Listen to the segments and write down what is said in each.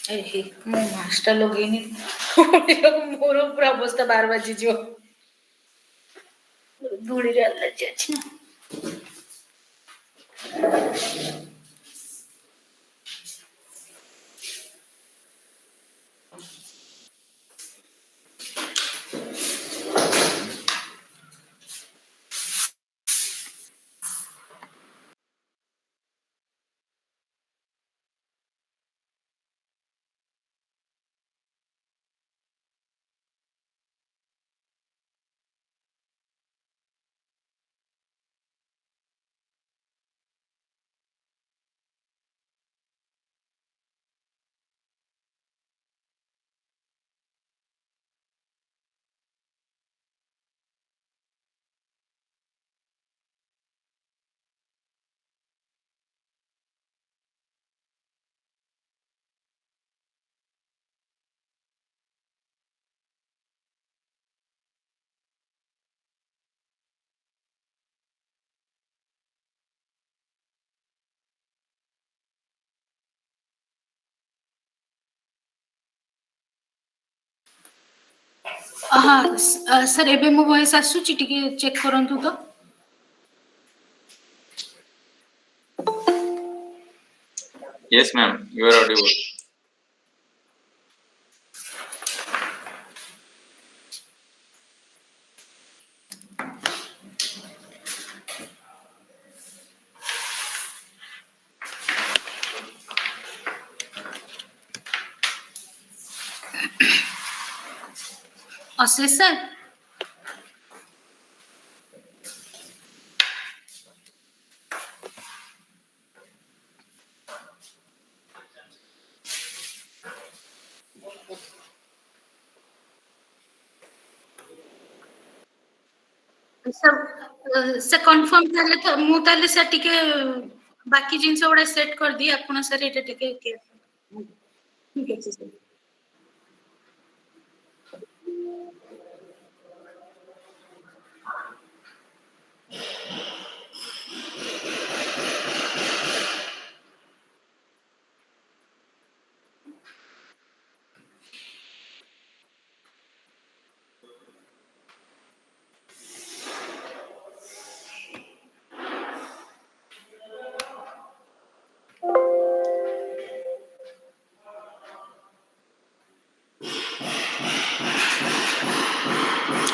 ମୁଁ ମାସ୍ଟା ଲଗେଇନି ମୋର ପୁରା ଅବସ୍ଥା 12 ବାଜିଯିବ ଧୂଳିରେ ଆଲର୍ଜି ଅଛି ନା। सर एबे मो वॉइस आसुची टिके चेक करंतु तो। Yes ma'am, you are audible. अशेष सर से कंफर्म ताले तो मु ताले सर टिके बाकी जिंस गुडा सेट कर दी आपण सर एटा टिके ठीक है सर।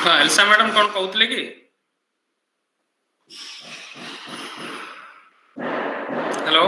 हाँ एल्सा मैडम कौन कहते कि हेलो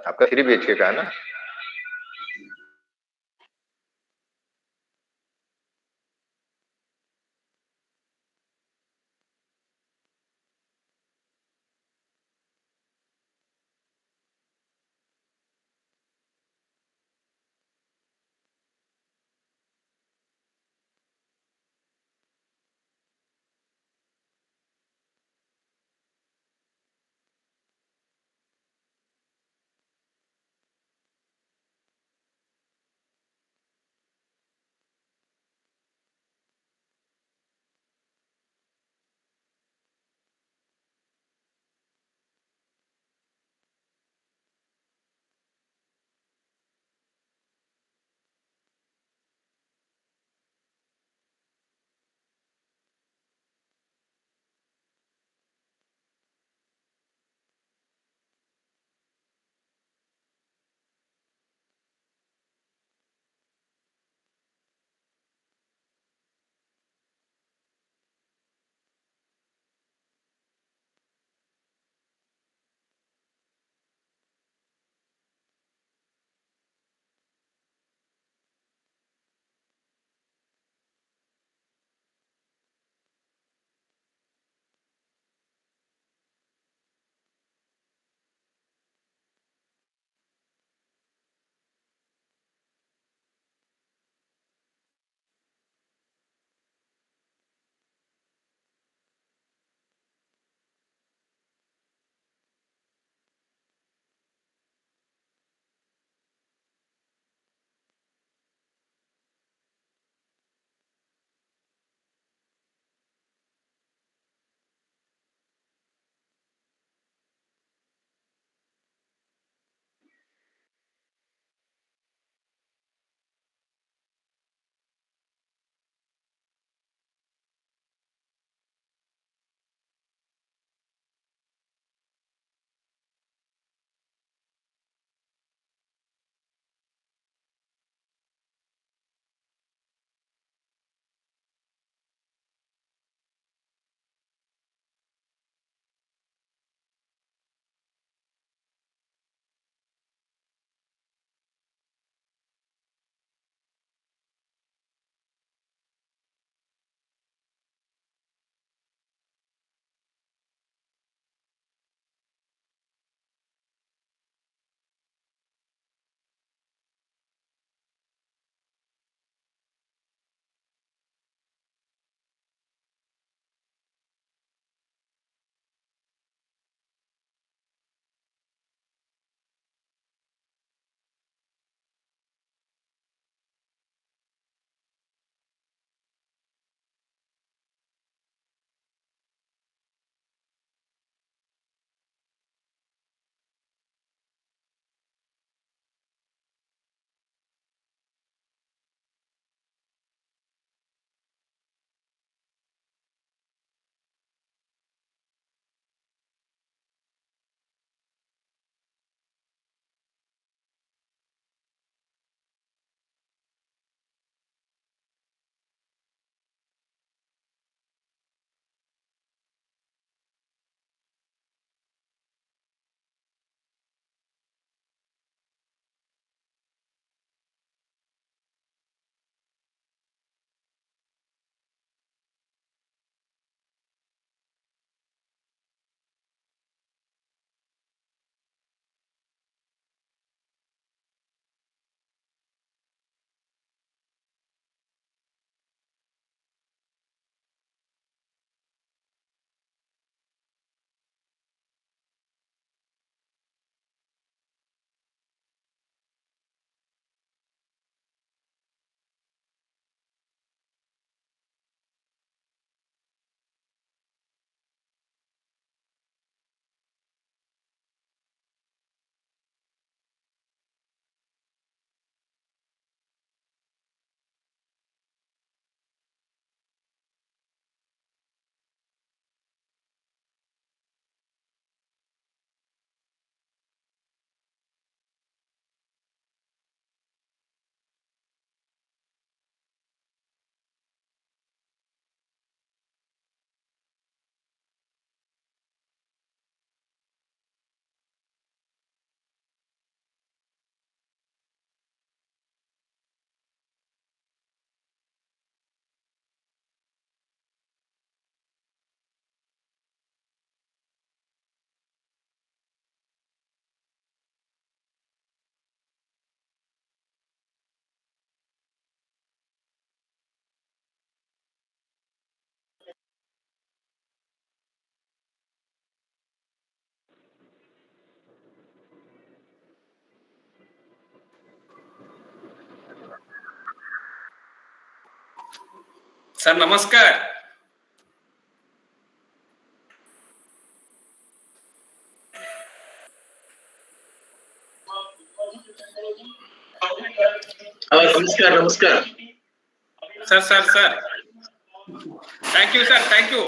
आपका 3 BHK का है ना? सर नमस्कार. नमस्कार नमस्कार. Sir. Thank you, sir. Thank you.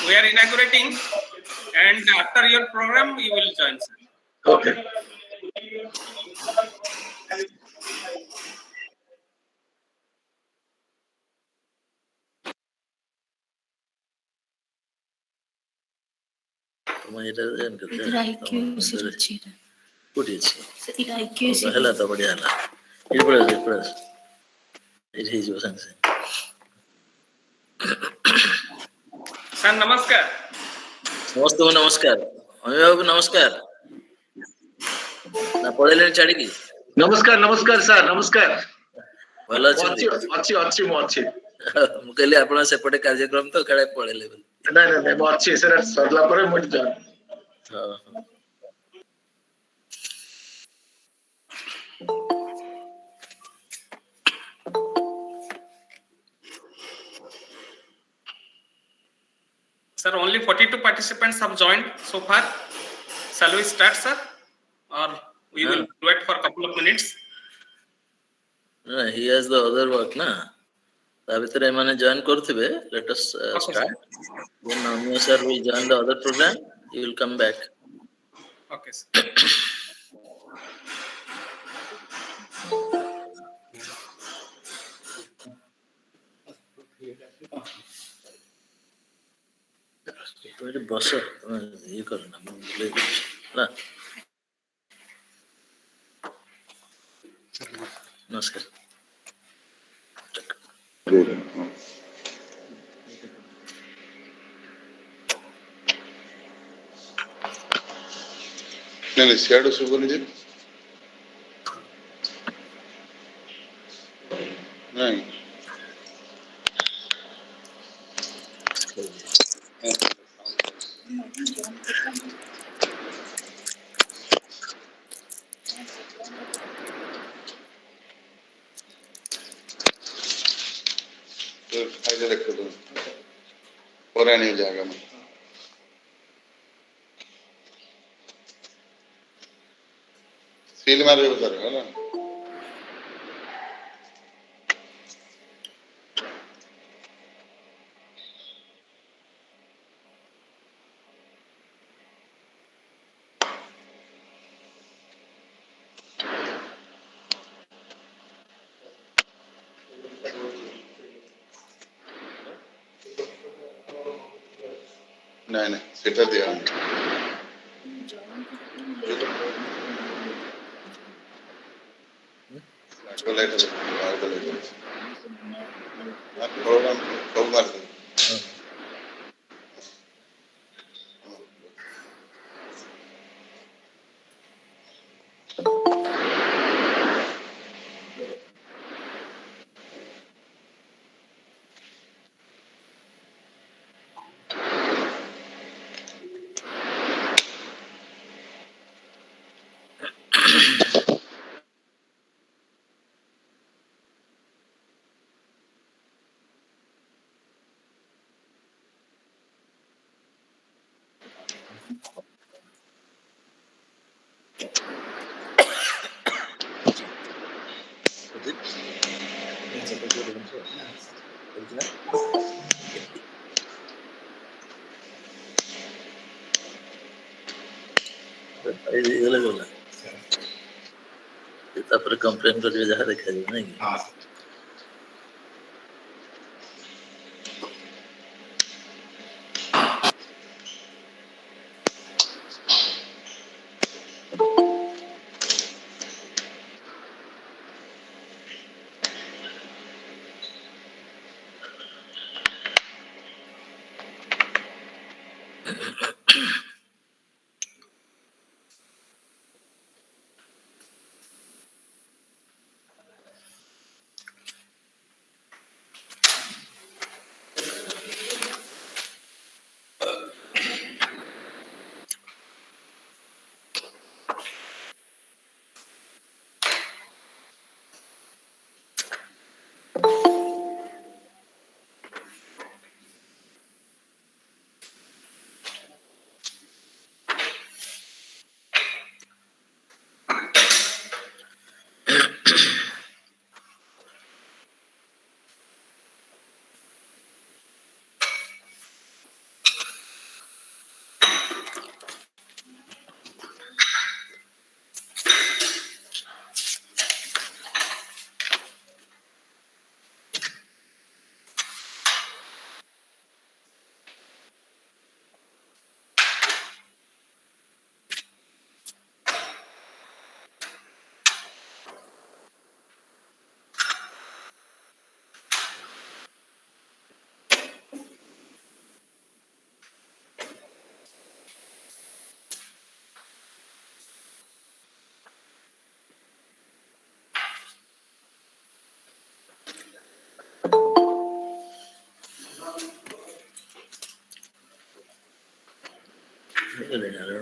We are inaugurating, and after your program, you will join, sir. Okay. କୋଉଠି ଅଛି? ହେଲା ତ ବଢିଆ ହେଲା। ଏଇଠି ପଳେଇ ଏଇଠି ହେଇଯିବ ସାଙ୍ଗେ ସାଙ୍ଗେ। Sir, namaskar. ସମସ୍ତଙ୍କୁ ନମସ୍କାର। ଅମିବାବୁ ନମସ୍କାର। ନା ପଳେଇଲେଣି ଛାଡିକି? ନମସ୍କାର ନମସ୍କାର ସାର୍ ନମସ୍କାର। ଭଲ ଅଛନ୍ତି? ଅଛି ମୁଁ ଅଛି। ମୁଁ କହିଲି ଆପଣ ସେପଟେ କାର୍ଯ୍ୟକ୍ରମ ତ କାଳେ ପଳେଇଲେ ବୋଲି। ନାଇଁ ମୁଁ ଅଛି ସେଟା ସରିଲା ପରେ ମୁଁ ଏଠି ଯାଏ। Sir, only 42 participants have joined so far. Shall we start, sir? Or we will wait for a couple of minutes? No, he has the other work na. ତା ଭିତରେ ଏମାନେ join କରୁଥିବେ. Let us start. Then Amir sir will join the other program. He will come back. Okay, sir. ଏଠି ବସ ଇଏ କର ନା ମୁଁ ବୁଲେଇ ଦଉଛି ହେଲା। ନମସ୍କାର। नहीं सियाड़ू सुबह जी नहीं तो फायदे रखो तो और नहीं हो जाएगा मैं सील मारे उधर है ना नहीं सेटा दिया प्रोग्राम सब मार दे ତାପରେ କମ୍ପ୍ଲେନ କରିବେ ଯାହା ଦେଖାଯିବ ନାଇଁ କି?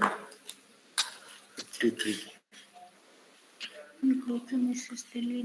53. Gautam Mrs. Delhi.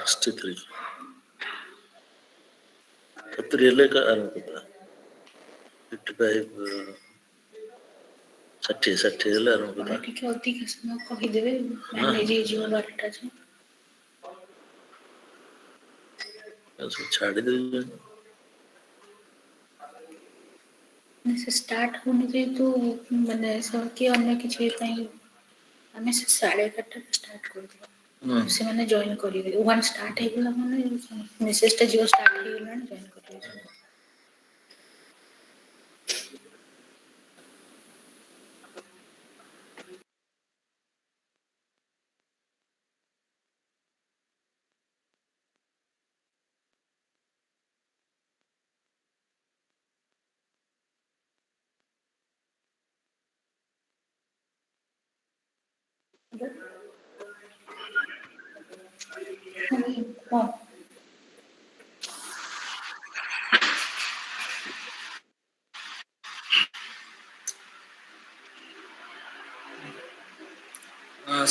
$63. Really आरंभ होता 55 60 ହେଲେ ଆରମ୍ଭ ଆଉ କରିବା ଟିକେ ଅଧିକ ସମୟ କହିଦେବେ ମ୍ୟାନେଜ ହେଇଯିବ 12ଟା ଯାଏଁ। ସବୁ ଛାଡ଼ି ଦେଉଛନ୍ତି ସେ ଷ୍ଟାର୍ଟ ହଉନି ଯେହେତୁ ମାନେ କି ଅନ୍ୟ କିଛି ପାଇଁ ଆମେ ସେ 11:30ରେ ଷ୍ଟାର୍ଟ କରିଦେବା। ସେମାନେ ଜଏନ କରିବେ ୱାନ୍ ଷ୍ଟାର୍ଟ ହେଇଗଲା ମାନେ ମେସେଜଟା ଯିବ ଷ୍ଟାର୍ଟ ହେଇଗଲାଣି ଜଏନ କରିବେ। ହଁ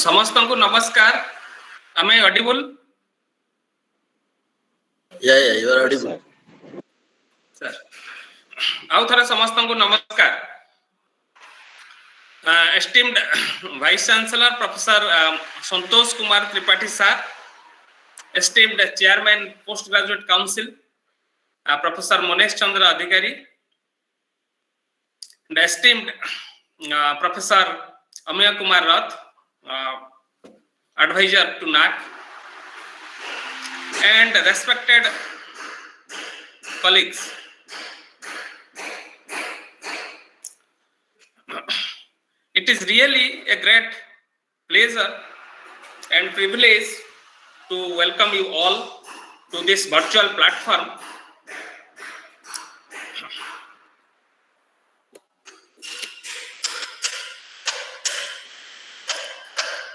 ସମସ୍ତଙ୍କୁ ନମସ୍କାର। ଆମେ audible? yeah you are audible sir ଆଉ ଥରେ ସମସ୍ତଙ୍କୁ ନମସ୍କାର। esteemed Vice Chancellor Professor Santosh Kumar Tripathi sir, esteemed Chairman Postgraduate Council Professor Monesh Chandra Adhikari, and esteemed Professor Amaya Kumar Rath, Advisor to NAAC, and respected colleagues. It is really a great pleasure and privilege to welcome you all to this virtual platform.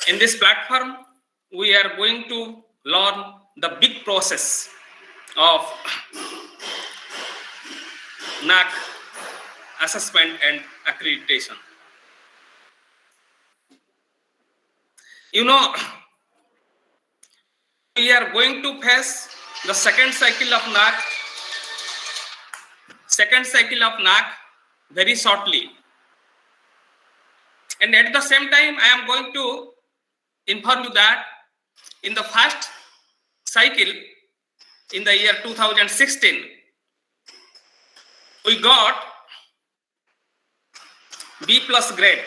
In this platform, we are going to learn the big process of NAAC assessment and accreditation. You know, we are going to face the second cycle of NAAC very shortly. And at the same time, I am going to inform you that in the first cycle, in the year 2016, we got B+ grade,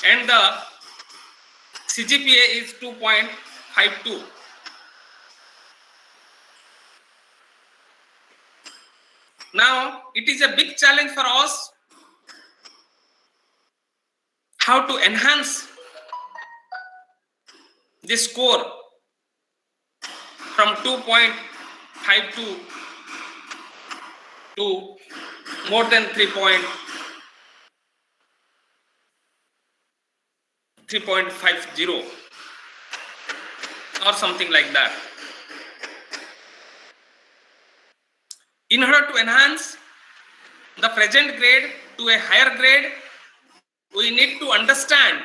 and the CGPA is 2.52. Now, it is a big challenge for us how to enhance this score from 2.52 to more than 3.50 or something like that. In order to enhance the present grade to a higher grade, we need to understand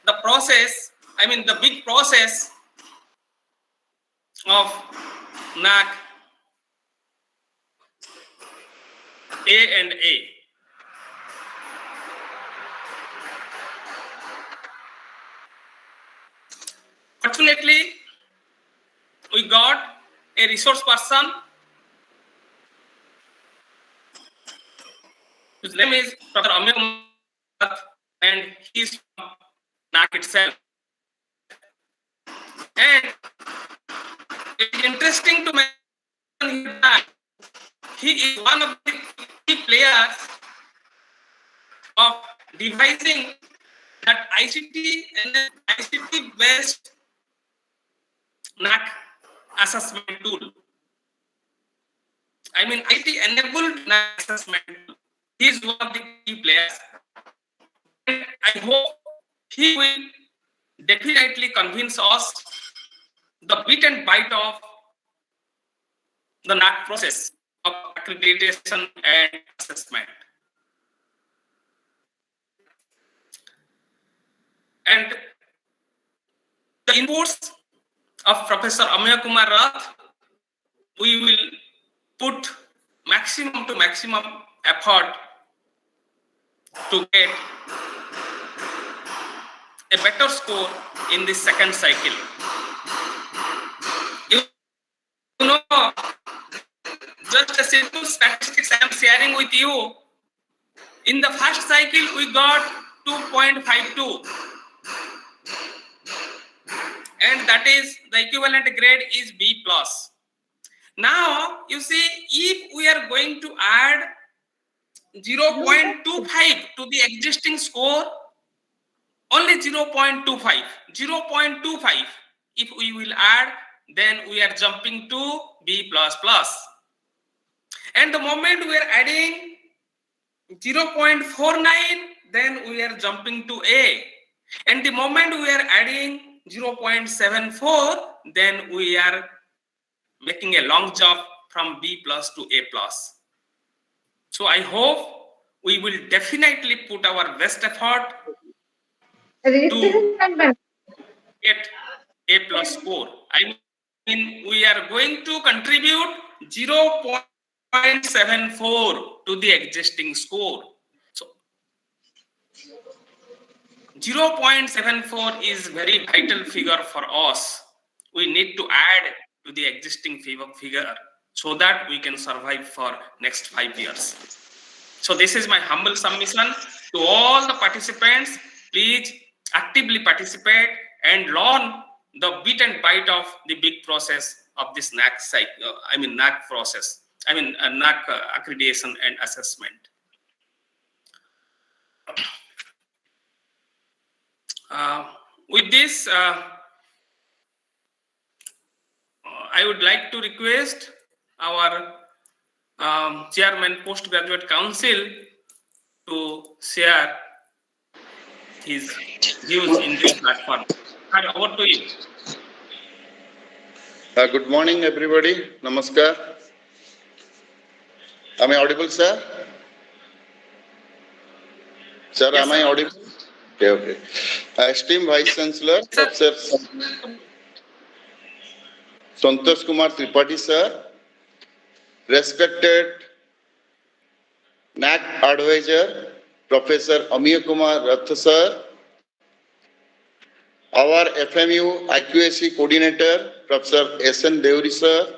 the process, the big process of NAAC A and A. Fortunately, we got a resource person whose name is Dr. Amir Mohan, and he is from NAAC itself. And it is interesting to mention here that he is one of the key players of devising that ICT and ICT based NAAC assessment tool. I mean, IT enabled NAAC assessment tool. He is one of the key players. And I hope he will definitely convince us the bit and bite of the NAAC process of accreditation and assessment. And the inputs of Professor Amir Kumar Rath, we will put maximum to maximum effort to get a better score in this second cycle. You know, just a simple statistics I am sharing with you. In the first cycle, we got 2.52. And that is the equivalent grade is B+. Now, you see, if we are going to add 0.25 to the existing score, only 0.25. 0.25. If we will add, then we are jumping to B++. And the moment we are adding 0.49, then we are jumping to A. And the moment we are adding 0.74, then we are making a long jump from B+ to A+. So I hope we will definitely put our best effort to get A+ score. I mean, we are going to contribute 0.74 to the existing score. So 0.74 is very vital figure for us. We need to add to the existing figure so that we can survive for next 5 years. So this is my humble submission to all the participants. Please actively participate and learn the bit and bite of the big process of this NAAC NAAC process. NAAC accreditation and assessment. With this, I would like to request our Chairman Postgraduate Council to share his views in this platform. Over to you. Good morning, everybody. Namaskar. Am I audible, sir? Sir, Yes, am I sir. audible? Okay. Esteemed Vice Chancellor, Professor Santosh Kumar Tripathi, sir. Respected NAAC Advisor, Professor Amir Kumar Rath, sir. Our FMU IQAC Coordinator, Professor S.N. Deuri, sir.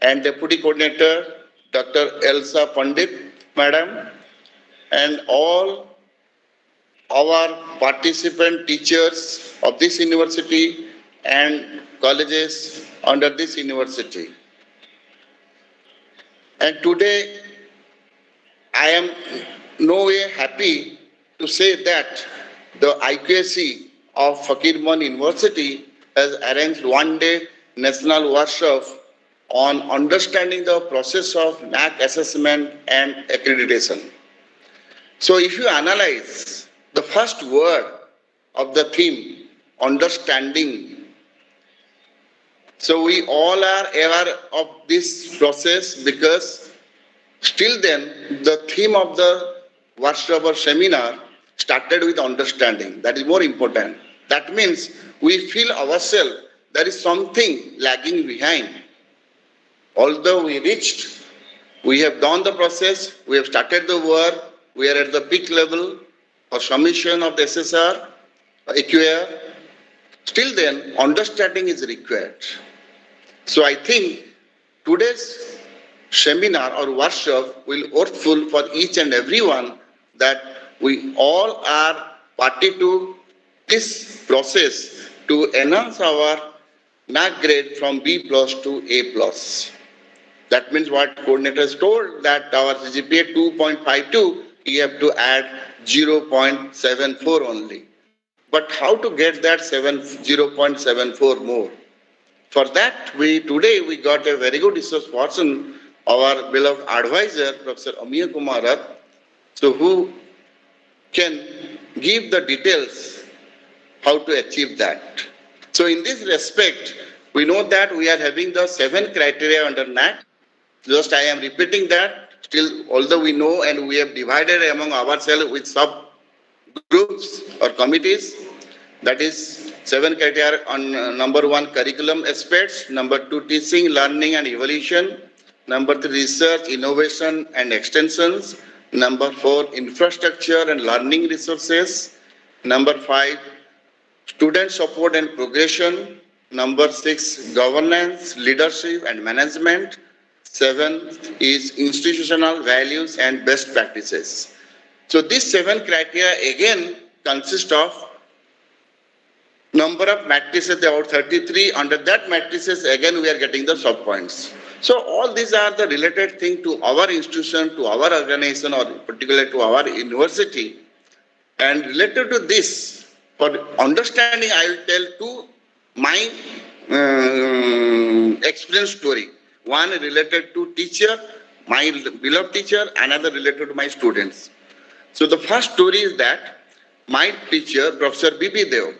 And Deputy Coordinator, Dr. Elsa Pandit, Madam. And all our participant teachers of this university and colleges under this university. And today, I am no way happy to say that the IQAC of Fakir Mohan University has arranged one-day national workshop on understanding the process of NAAC assessment and accreditation. So if you analyze the first word of the theme, understanding, so we all are aware of this process because still then the theme of the workshop or seminar started with understanding. That is more important. That means we feel ourselves there is something lagging behind. Although we reached, we have done the process, we have started the work, we are at the peak level for submission of the SSR, AQAC. Still then, understanding is required. So I think today's seminar or workshop will worthful for each and everyone that we all are party to this process to enhance our NAAC grade from B plus to A plus. That means what coordinators told that our GPA 2.52, you have to add 0.74 only. But how to get that 0.74 more? For that, today we got a very good resource person, our beloved advisor, Professor Amiya Kumar Rath, so who can give the details how to achieve that. So in this respect, we know that we are having the 7 criteria under NAAC. Just I am repeating that. Still, although we know and we have divided among ourselves with sub-groups or committees, that is 7 criteria on number 1, curriculum aspects, number 2, teaching, learning and evolution, number 3, research, innovation and extensions, number 4, infrastructure and learning resources, number 5, student support and progression, number 6, governance, leadership and management, 7 is institutional values and best practices. So these 7 criteria again consist of number of matrices, about 33. Under that matrices, again, we are getting the sub-points. So all these are the related thing to our institution, to our organization, or particularly to our university. And related to this, for understanding, I will tell 2 my experience story. One related to teacher, my beloved teacher, another related to my students. So the first story is that my teacher, Professor B.P. Dev,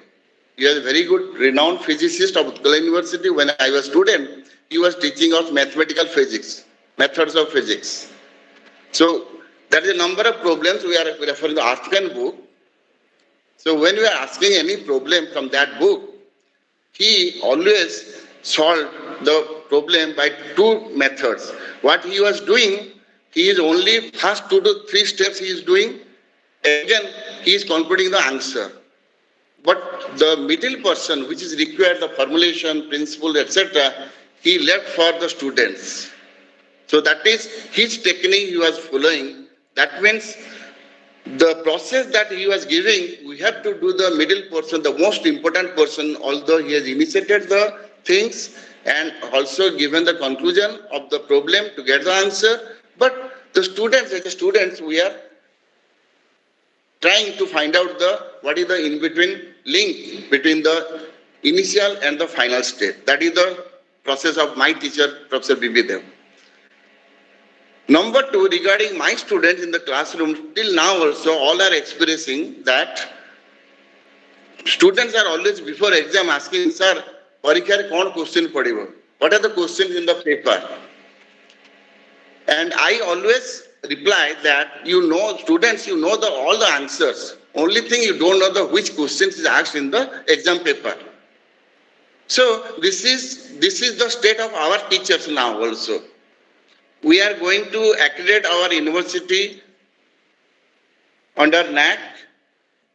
he was a very good renowned physicist of Utkal University. When I was a student, he was teaching us mathematical physics, methods of physics. So there is a number of problems. We are referring to the Arthkan book. So when we are asking any problem from that book, he always solved the problem by 2 methods. What he was doing, he is only first 2 to 3 steps he is doing. Again, he is concluding the answer. But the middle portion, which is required, the formulation, principle, etc., he left for the students. So that is his technique he was following. That means the process that he was giving, we have to do the middle portion, the most important portion, although he has initiated the things and also given the conclusion of the problem to get the answer. But the students, we are trying to find out what is the in-between link between the initial and the final state. That is the process of my teacher, Professor B.B. Dev. Number 2, regarding my students in the classroom, till now also all are expressing that students are always before exam asking, sir, Parikhyare kon question padibo? What are the questions in the paper? And I always reply that students, all the answers. Only thing you don't know which questions is asked in the exam paper. So this is the state of our teachers now also. We are going to accredit our university under NAAC.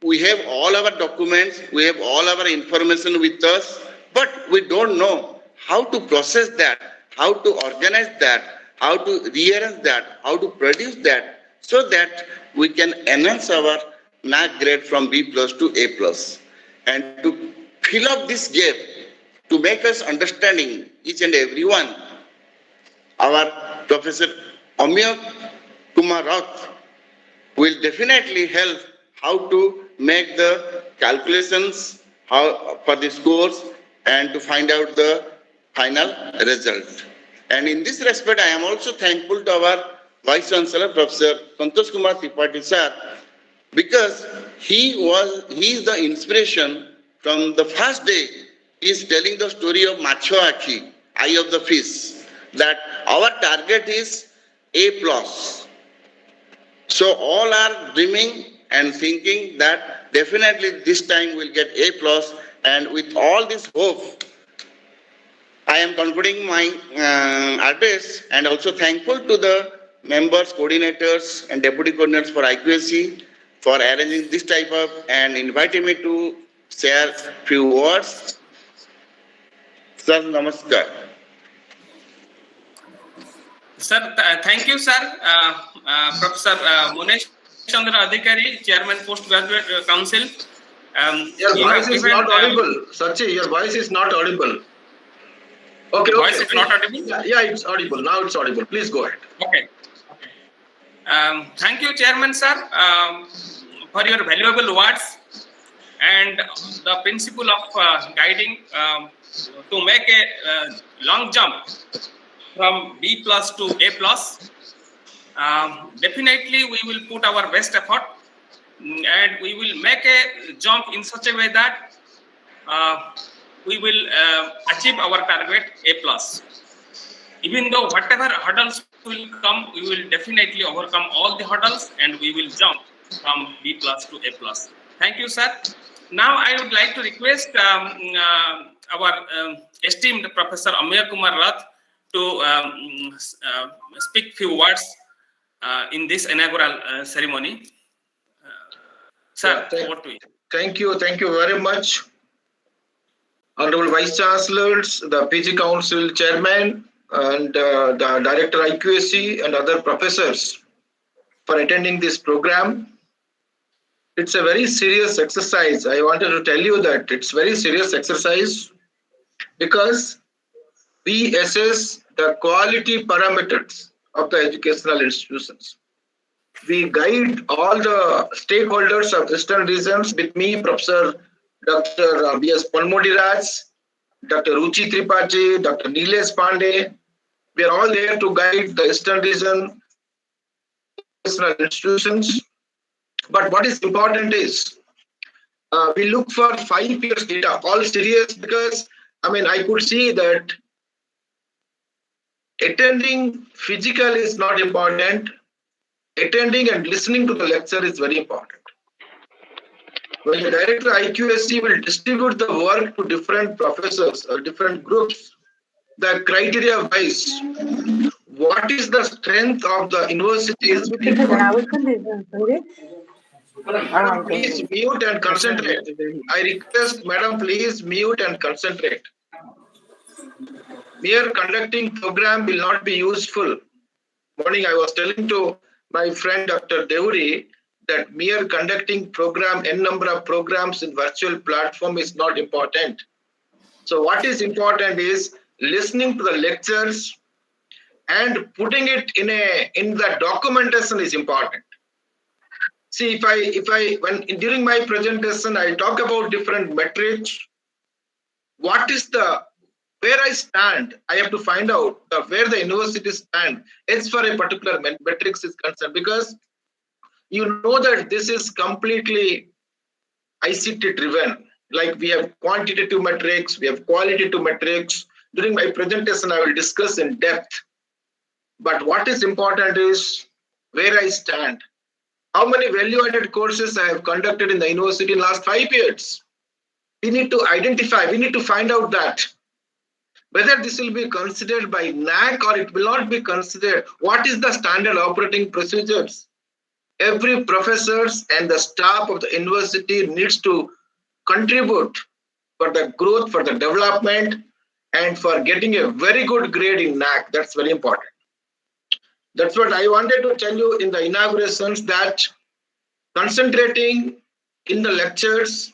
We have all our documents, we have all our information with us, but we don't know how to process that, how to organize that, how to rearrange that, how to produce that, so that we can enhance our NAAC grade from B plus to A plus. And to fill up this gap, to make us understanding each and every one, our Professor Amiya Kumar Rath will definitely help how to make the calculations for the scores and to find out the final result. And in this respect, I am also thankful to our Vice Chancellor, Professor Santosh Kumar Tripathi sir, because he is the inspiration from the first day. He is telling the story of Macho Akhi, eye of the fish, that our target is A plus. So all are dreaming and thinking that definitely this time we'll get A plus, and with all this hope, I am concluding my address and also thankful to the members, coordinators and deputy coordinators for IQAC for arranging this type of and inviting me to share few words. Sir, namaskar. Sir, thank you, sir. Professor Munesh Chandra Adhikari, Chairman Postgraduate Council. Your You voice have is given, not audible. Sachi, your voice is not audible. Okay, voice okay. is not audible? Yeah, it's audible. Now it's audible. Please go ahead. Okay. Thank you, Chairman, sir, for your valuable words and the principle of guiding to make a long jump from B plus to A plus. Definitely, we will put our best effort and we will make a jump in such a way that we will achieve our target A plus. Even though whatever hurdles will come, we will definitely overcome all the hurdles and we will jump from B plus to A plus. Thank you, sir. Now I would like to request our esteemed Professor Ameya Kumar Rath to speak few words in this inaugural ceremony. Sir, over to you. Thank you very much, Honorable Vice Chancellors, the PG Council Chairman, and the Director IQAC and other professors for attending this program. It's a very serious exercise. I wanted to tell you that it's very serious exercise because we assess the quality parameters of the educational institutions. We guide all the stakeholders of Eastern regions with me, Professor Dr. B.S. Palmodiraj, Dr. Ruchi Tripathi, Dr. Nilesh Pandey. We are all there to guide the Eastern region institutions. But what is important is we look for 5 years data, all serious, because I could see that attending physical is not important. Attending and listening to the lecture is very important. When the Director IQAC will distribute the work to different professors or different groups, the criteria wise, what is the strength of the university is very important. Please mute and concentrate. I request, Madam, please mute and concentrate. Mere conducting program will not be useful. Morning, I was telling to my friend Dr. Deuri that mere conducting program, n number of programs in virtual platform is not important. So what is important is listening to the lectures and putting it in the documentation is important. See, during my presentation, I talk about different metrics. What is where I stand? I have to find out where the university stand. It's for a particular metrics is concerned, because you know that this is completely ICT driven. Like we have quantitative metrics, we have qualitative metrics. During my presentation, I will discuss in depth. But what is important is where I stand. How many value-added courses I have conducted in the university in the last 5 years? We need to identify, we need to find out that. Whether this will be considered by NAAC or it will not be considered. What is the standard operating procedures? Every professors and the staff of the university needs to contribute for the growth, for the development, and for getting a very good grade in NAAC. That's very important. That's what I wanted to tell you in the inaugurations, that concentrating in the lectures,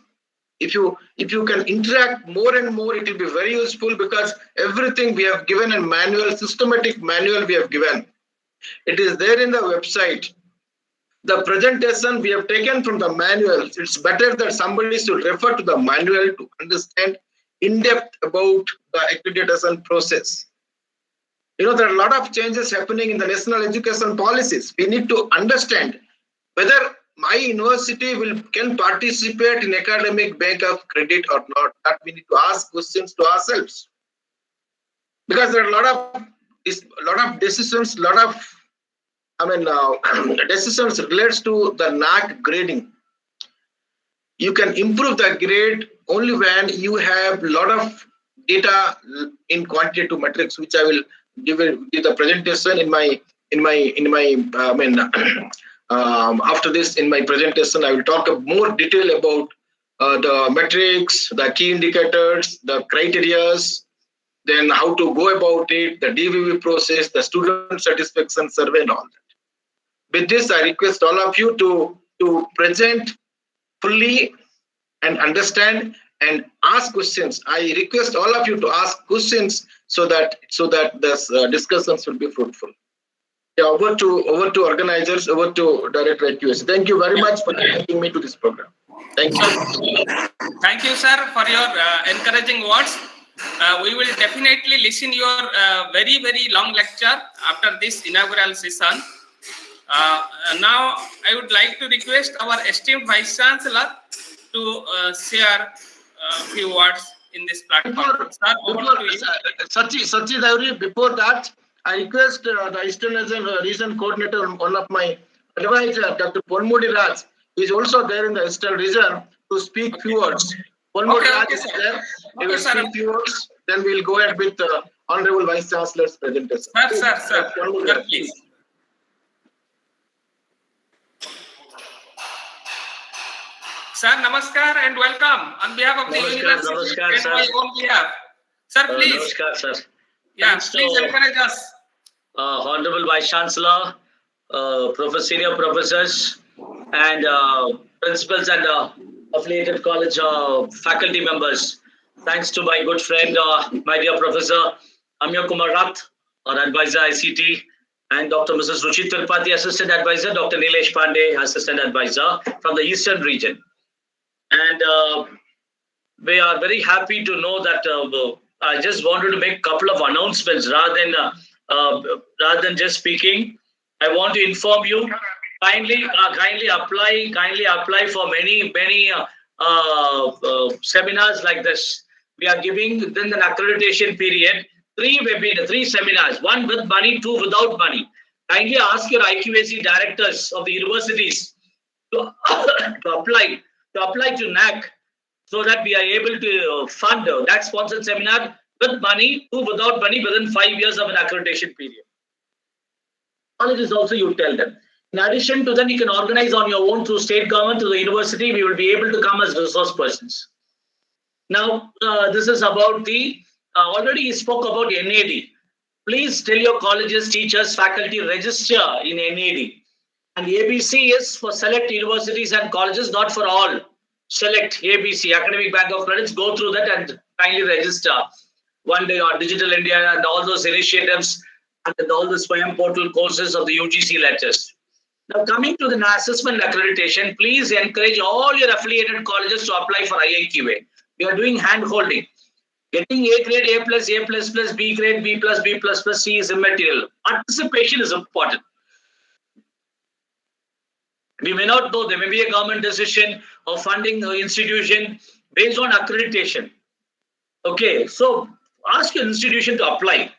if you can interact more and more, it will be very useful, because everything we have given in manual, systematic manual we have given. It is there in the website. The presentation we have taken from the manual. It's better that somebody should refer to the manual to understand in depth about the accreditation process. There are a lot of changes happening in the national education policies. We need to understand whether my university can participate in academic bank of credit or not. That we need to ask questions to ourselves, because there are a lot of decisions, decisions relates to the NAAC grading. You can improve the grade only when you have a lot of data in quantitative metrics, which I will give the presentation after this in my presentation. I will talk more detail about the metrics, the key indicators, the criterias, then how to go about it, the DVV process, the student satisfaction survey and all that. With this, I request all of you to present fully and understand and ask questions. I request all of you to ask questions so that the discussions will be fruitful. Yeah, over to organizers, over to Director IQAC. Thank you very much for inviting me to this program. Thank you. Thank you, sir, for your encouraging words. We will definitely listen your very, very long lecture after this inaugural session. Now, I would like to request our esteemed Vice Chancellor to share a few words in this platform. Sir, over to you. Sachi Dauri, before that, I request the Eastern Region Coordinator, one of my advisors, Dr. Ponmudi Raj, is also there in the Eastern Region to speak few words. Ponmudi Raj is there. He will speak few words. Then we will go ahead with the Honorable Vice Chancellor's presentation. Sir, please. Sir, namaskar and welcome on behalf of the university and my own behalf. Sir, please. Namaskar, sir. Yeah, Thanks please to, encourage us. Honorable Vice Chancellor, senior professors, and principals and affiliated college faculty members. Thanks to my good friend, my dear Professor Amya Kumar Rath, our advisor ICT, and Dr. Mrs. Ruchi Tirupati, Assistant Advisor, Dr. Nilesh Pandey, Assistant Advisor from the Eastern region. And we are very happy to know that I just wanted to make a couple of announcements rather than just speaking. I want to inform you, kindly apply for many seminars like this. We are giving within an accreditation period 3 seminars, 1 with money, 2 without money. Kindly ask your IQAC directors of the universities to apply to NAAC so that we are able to fund that sponsored seminar with money, 2 without money within 5 years of an accreditation period. Colleges also, you tell them. In addition to that, you can organize on your own through state government, to the university. We will be able to come as resource persons. Now, this is about already you spoke about NAD. Please tell your colleges, teachers, faculty, register in NAD. And ABC is for select universities and colleges, not for all. Select ABC, Academic Bank of Credits, go through that and kindly register. One day on Digital India and all those initiatives and all the SWAYAM portal courses of the UGC letters. Now, coming to the assessment accreditation, please encourage all your affiliated colleges to apply for IAQA. We are doing hand-holding. Getting A grade, A+, A++, B grade, B+, B++, C is immaterial. Participation is important. We may not know, there may be a government decision of funding the institution based on accreditation. Okay, so ask your institution to apply.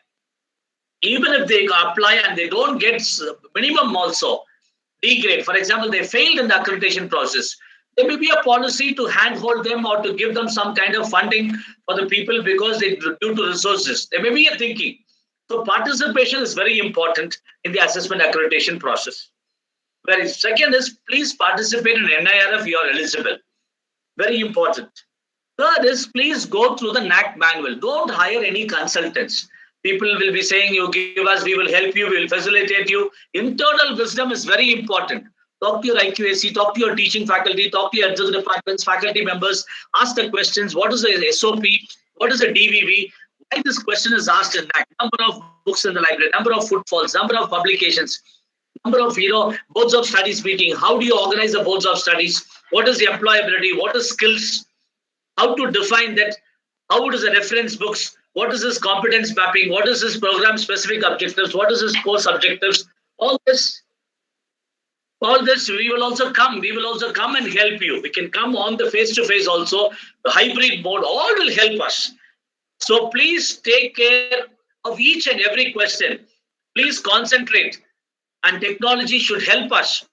Even if they apply and they don't get minimum also, D grade, for example, they failed in the accreditation process, there may be a policy to handhold them or to give them some kind of funding for the people because they due to resources. There may be a thinking. So participation is very important in the assessment accreditation process. Whereas second is, please participate in NIR if you are eligible. Very important. Third is, please go through the NAAC manual. Don't hire any consultants. People will be saying, you give us, we will help you, we will facilitate you. Internal wisdom is very important. Talk to your IQAC, talk to your teaching faculty, talk to your executive departments, faculty members, ask the questions. What is the SOP? What is the DVV? Why this question is asked in NAAC? Number of books in the library, number of footfalls, number of publications, number of boards of studies meeting. How do you organize the boards of studies? What is the employability? What is skills? How to define that? How it is the reference books? What is this competence mapping? What is this program specific objectives? What is this course objectives? All this, we will also come. We will also come and help you. We can come on the face-to-face also, the hybrid mode, all will help us. So please take care of each and every question. Please concentrate. And technology should help us.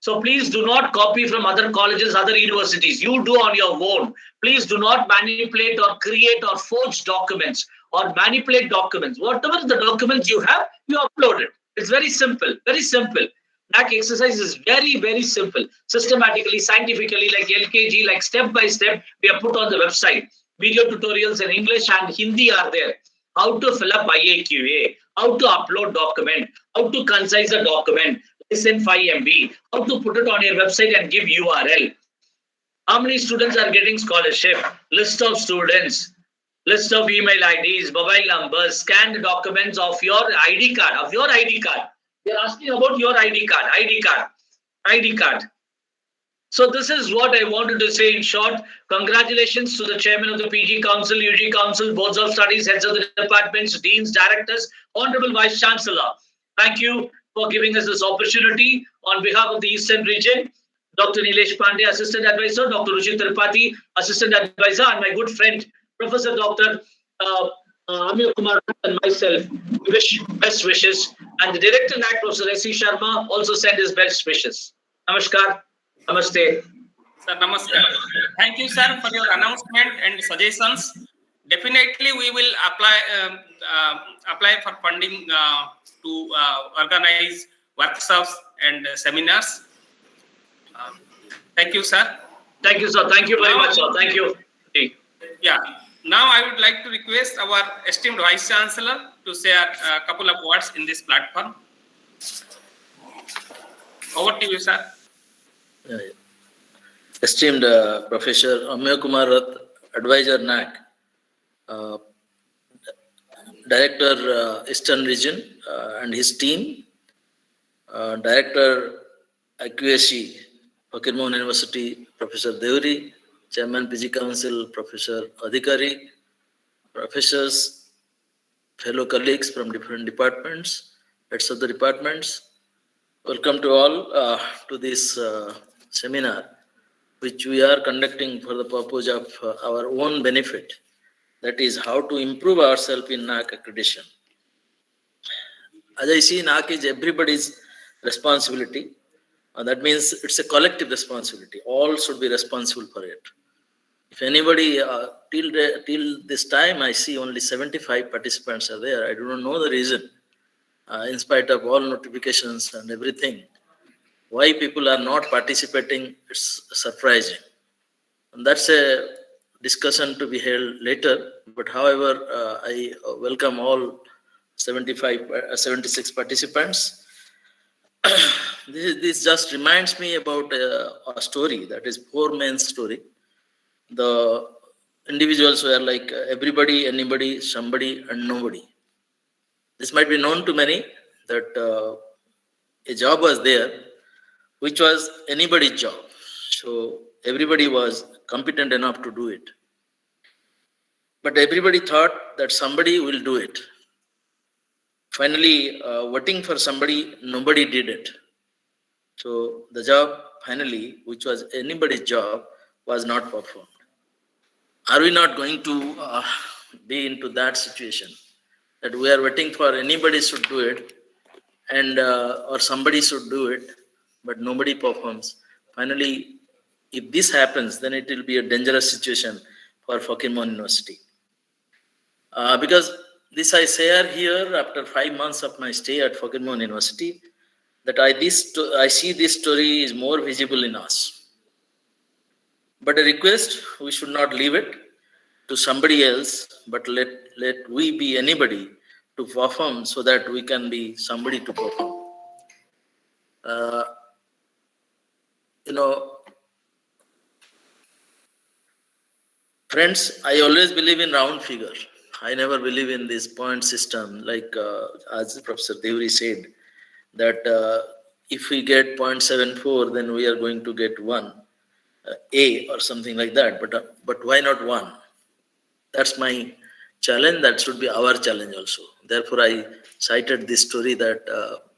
So please do not copy from other colleges, other universities. You do on your own. Please do not manipulate or create or forge documents or manipulate documents. Whatever the documents you have, you upload it. It's very simple, very simple. NAAC exercise is very, very simple. Systematically, scientifically, like LKG, like step by step, we have put on the website. Video tutorials in English and Hindi are there. how to fill up IAQA, how to upload document, how to concise the document, less than 5 MB, how to put it on your website and give URL. How many students are getting scholarship? List of students, list of email IDs, mobile numbers, scanned documents of your ID card, They're asking about your ID card. So this is what I wanted to say in short. Congratulations to the chairman of the PG Council, UG Council, boards of studies, heads of the departments, deans, directors, honorable vice chancellor. Thank you for giving us this opportunity. On behalf of the Eastern region, Dr. Nilesh Pandey, assistant advisor, Dr. Ruchit Tripathi, assistant advisor, and my good friend, Professor Dr. Amir Kumar and myself, we wish best wishes. And the director NAAC, Professor S.C. Sharma, also send his best wishes. Namaskar. Namaste. Sir, namaskar. Thank you, sir, for your announcement and suggestions. Definitely, we will apply for funding to organize workshops and seminars. Thank you, sir. Thank you, sir. Thank you very much, sir. Thank you. Yeah. Now, I would like to request our esteemed Vice Chancellor to share a couple of words in this platform. Over to you, sir. Esteemed Professor Amir Kumar Rath, Advisor NAAC, Director Eastern Region and his team, Director IQAC, Fakir Mohan University, Professor Deuri, Chairman PG Council, Professor Adhikari, professors, fellow colleagues from different departments, heads of the departments. Welcome to all to this seminar, which we are conducting for the purpose of our own benefit. That is how to improve ourselves in NAAC accreditation. As I see, NAAC is everybody's responsibility. That means it's a collective responsibility. All should be responsible for it. If anybody, till this time, I see only 75 participants are there. I do not know the reason. In spite of all notifications and everything, why people are not participating, it's surprising. And that's a discussion to be held later. But however, I welcome all 76 participants. This just reminds me about a story, that is poor man's story. The individuals were like everybody, anybody, somebody, and nobody. This might be known to many that a job was there, which was anybody's job. So everybody was competent enough to do it. But everybody thought that somebody will do it. Finally, voting for somebody, nobody did it. So the job finally, which was anybody's job, was not performed. Are we not going to be into that situation, that we are waiting for anybody should do it, and or somebody should do it, but nobody performs? Finally, if this happens, then it will be a dangerous situation for Fakir Mohan University. Because this I share here after 5 months of my stay at Fakir Mohan University, that I see this story is more visible in us. But a request, we should not leave it to somebody else, but let we be anybody to perform so that we can be somebody to perform. Friends, I always believe in round figure. I never believe in this point system, like as Professor Deuri said, that if we get 0.74, then we are going to get 1 A or something like that. But why not 1? That's my challenge. That should be our challenge also. Therefore, I cited this story that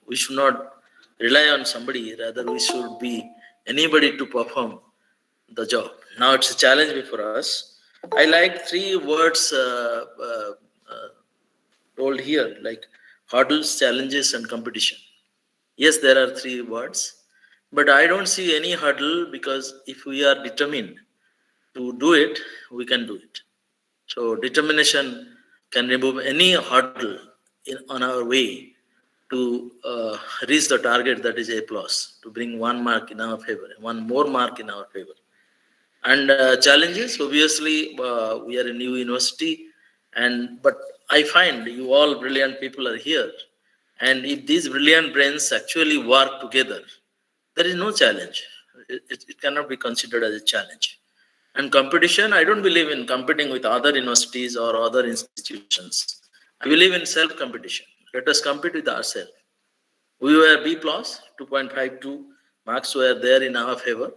we should not rely on somebody. Rather, we should be anybody to perform the job. Now, it's a challenge before us. I like 3 words told here, like hurdles, challenges, and competition. Yes, there are 3 words, but I don't see any hurdle, because if we are determined to do it, we can do it. So determination can remove any hurdle on our way to reach the target, that is A+, to bring 1 mark in our favor, 1 more mark in our favor. And challenges, obviously, we are a new university, but I find you all brilliant people are here. And if these brilliant brains actually work together, there is no challenge. It cannot be considered as a challenge. And competition, I don't believe in competing with other universities or other institutions. I believe in self-competition. Let us compete with ourselves. We were B plus, 2.52 marks were there in our favor.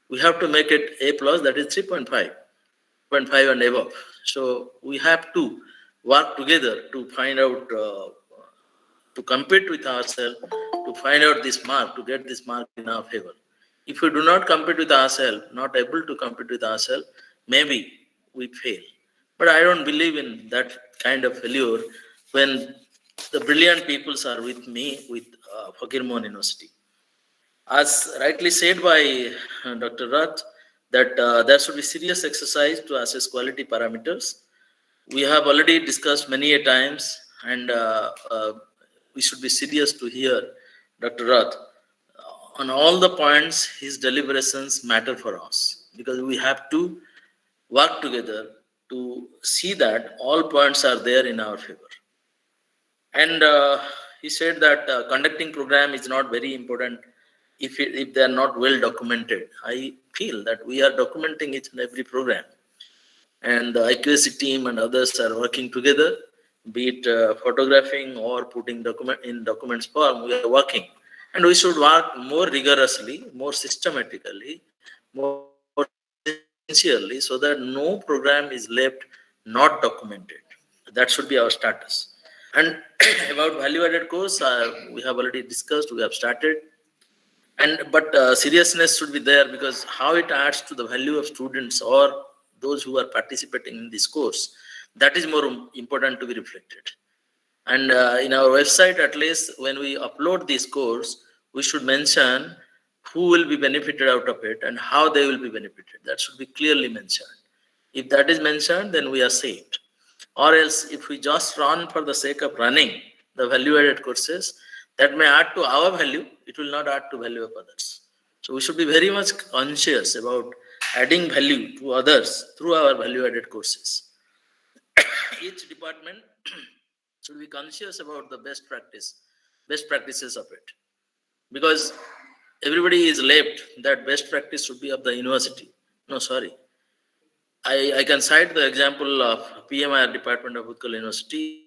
We have to make it A plus, that is 3.5, 0.5 and above. So we have to work together to find out, to compete with ourselves, to find out this mark, to get this mark in our favor. If we do not compete with ourselves, not able to compete with ourselves, maybe we fail. But I don't believe in that kind of failure when the brilliant peoples are with me, with Fakir Mohan University. As rightly said by Dr. Rath, that there should be serious exercise to assess quality parameters. We have already discussed many a times, and we should be serious to hear Dr. Rath. On all the points, his deliberations matter for us because we have to work together to see that all points are there in our favor. And he said that conducting program is not very important if they are not well documented. I feel that we are documenting each and every program. And the IQAC team and others are working together, be it photographing or putting documents form, we are working. And we should work more rigorously, more systematically, more sincerely, so that no program is left not documented. That should be our status. And about value-added course, we have already discussed, we have started. But seriousness should be there because how it adds to the value of students or those who are participating in this course, that is more important to be reflected. And in our website, at least when we upload this course, we should mention who will be benefited out of it and how they will be benefited. That should be clearly mentioned. If that is mentioned, then we are saved. Or else, if we just run for the sake of running the value-added courses, that may add to our value, it will not add to value of others. So we should be very much conscious about adding value to others through our value-added courses. Each department should be conscious about the best practices of it. Because everybody is left that best practice should be of the university. No, sorry. I can cite the example of PMIR Department of Utkal University.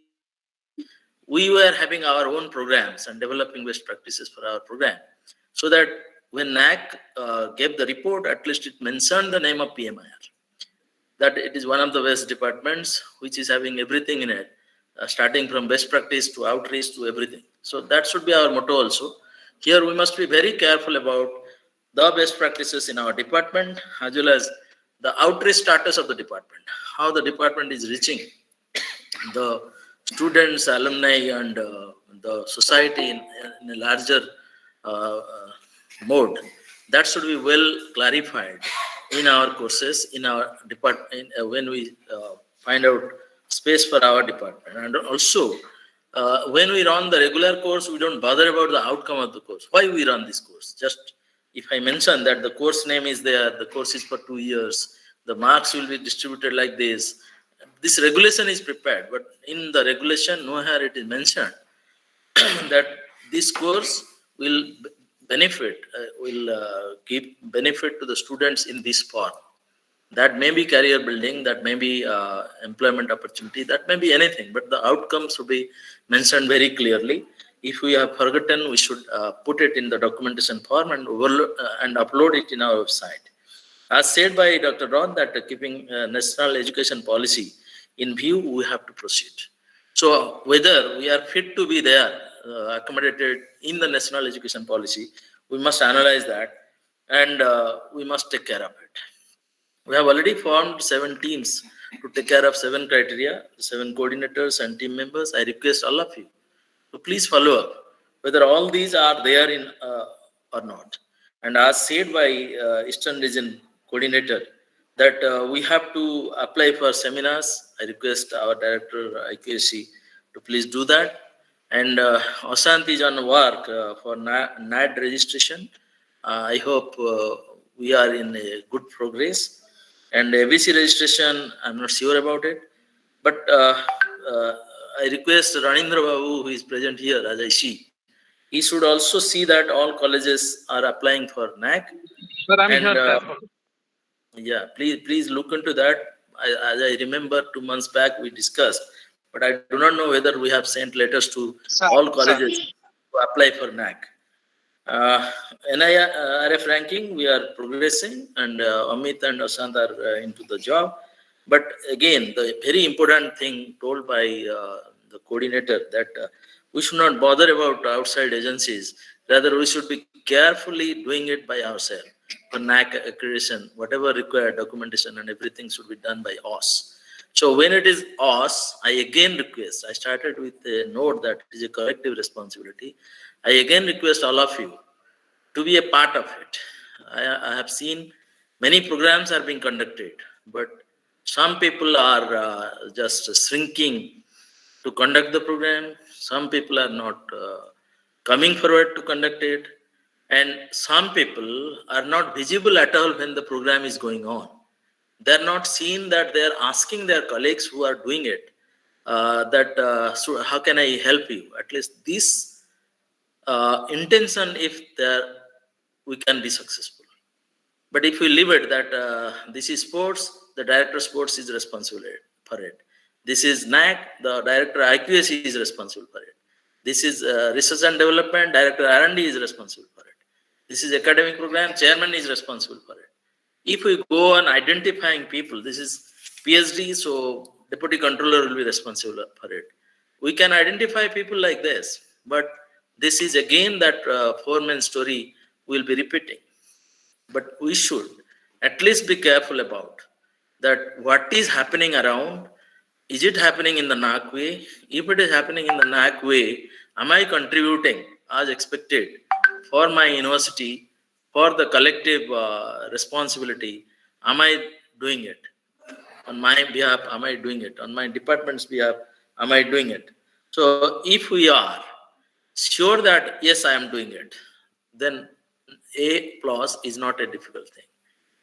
We were having our own programs and developing best practices for our program. So that when NAAC gave the report, at least it mentioned the name of PMIR. That it is one of the best departments which is having everything in it, starting from best practice to outreach to everything. So that should be our motto also. Here we must be very careful about the best practices in our department as well as the outreach status of the department, how the department is reaching the students, alumni, and the society in a larger mode. That should be well clarified in our courses, in our department, when we find out space for our department. And also, when we run the regular course, we don't bother about the outcome of the course. Why we run this course? Just if I mention that the course name is there, the course is for 2 years, the marks will be distributed like this. This regulation is prepared, but in the regulation, nowhere it is mentioned that this course will benefit, give benefit to the students in this form. That may be career building, that may be employment opportunity, that may be anything, but the outcomes should be mentioned very clearly. If we have forgotten, we should put it in the documentation form and upload it in our website. As said by Dr. Ron, that keeping national education policy in view, we have to proceed. So whether we are fit to be there, accommodated in the national education policy, we must analyze that and we must take care of it. We have already formed 7 teams to take care of 7 criteria, 7 coordinators and team members. I request all of you to please follow up whether all these are there in or not. And as said by Eastern Region Coordinator, that we have to apply for seminars. I request our Director IQAC to please do that. And Asant is on work for NAD registration. I hope we are in a good progress. And ABC registration, I'm not sure about it. But I request Ranindra Babu, who is present here as I see, he should also see that all colleges are applying for NAAC. Sir, I'm And, here, sir. Yeah, please look into that. As I remember, 2 months back we discussed, but I do not know whether we have sent letters to all colleges to apply for NAAC. NIRF ranking, we are progressing, and Amit and Asant are into the job. But again, the very important thing told by the coordinator that we should not bother about outside agencies. Rather, we should be carefully doing it by ourselves. For NAAC accreditation, whatever required documentation and everything should be done by us. So when it is us, I again request, I started with a note that it is a collective responsibility. I again request all of you to be a part of it. I have seen many programs are being conducted, but some people are just shrinking to conduct the program. Some people are not coming forward to conduct it. And some people are not visible at all when the program is going on. They're not seen that they're asking their colleagues who are doing it, so how can I help you? At least this intention, if we can be successful. But if we leave it that this is sports, the director of sports is responsible for it. This is NAAC, the director IQAC is responsible for it. This is research and development, director R&D is responsible for it. This is academic program, chairman is responsible for it. If we go on identifying people, this is PhD, so deputy controller will be responsible for it. We can identify people like this, but this is again that four-man story we'll be repeating. But we should at least be careful about that what is happening around. Is it happening in the NAAC way? If it is happening in the NAAC way, am I contributing as expected for my university, for the collective responsibility? Am I doing it? On my behalf, am I doing it? On my department's behalf, am I doing it? So if we are sure that, yes, I am doing it, then A+ is not a difficult thing.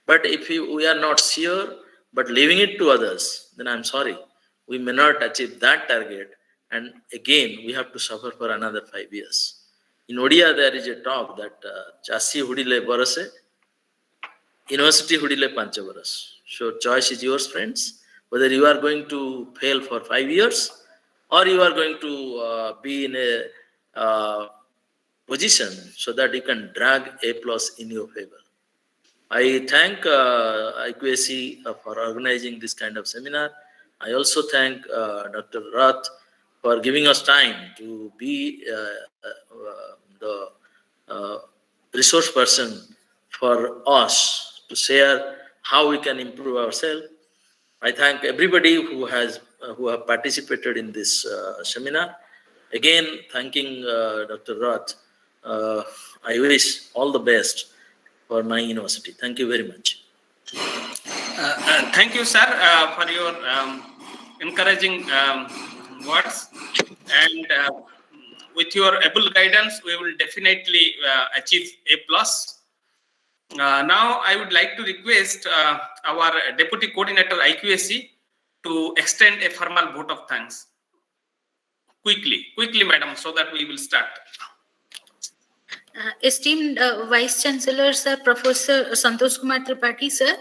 But if we are not sure, but leaving it to others, then I'm sorry, we may not achieve that target. And again, we have to suffer for another 5 years. In Odia, there is a talk that Chasi hudile barase, university hudile pancha baras. So choice is yours, friends. Whether you are going to fail for 5 years or you are going to be in a position so that you can drag A+ in your favor. I thank IQAC for organizing this kind of seminar. I also thank Dr. Rath for giving us time to be the resource person for us to share how we can improve ourselves. I thank everybody who have participated in this seminar. Again, thanking Dr. Rath. I wish all the best for my university. Thank you very much. Thank you, sir, for your encouraging words. And with your able guidance, we will definitely achieve A+. Now, I would like to request our Deputy Coordinator IQAC to extend a formal vote of thanks. Quickly, madam, so that we will start. Esteemed Vice Chancellor, Sir, Professor Santosh Kumar Tripathi, Sir,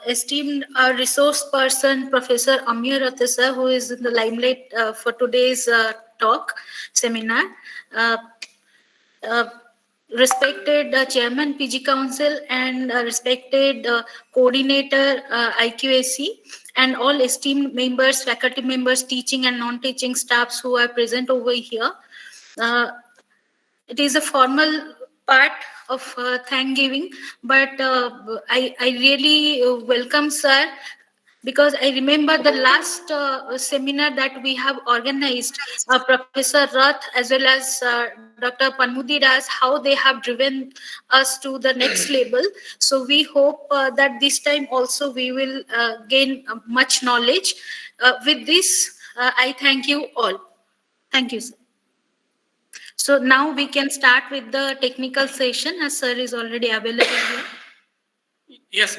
esteemed resource person, Professor Amir Rath, Sir, who is in the limelight for today's seminar, respected Chairman PG Council and respected Coordinator IQAC, and all esteemed members, faculty members, teaching and non-teaching staffs who are present over here. It is a formal part of thank giving, but I really welcome, sir, because I remember the last seminar that we have organized, Professor Rath as well as Dr. Panmudi Das, how they have driven us to the next level. So we hope that this time also we will gain much knowledge. With this, I thank you all. Thank you, sir. So now we can start with the technical session, as sir is already available here. Yes,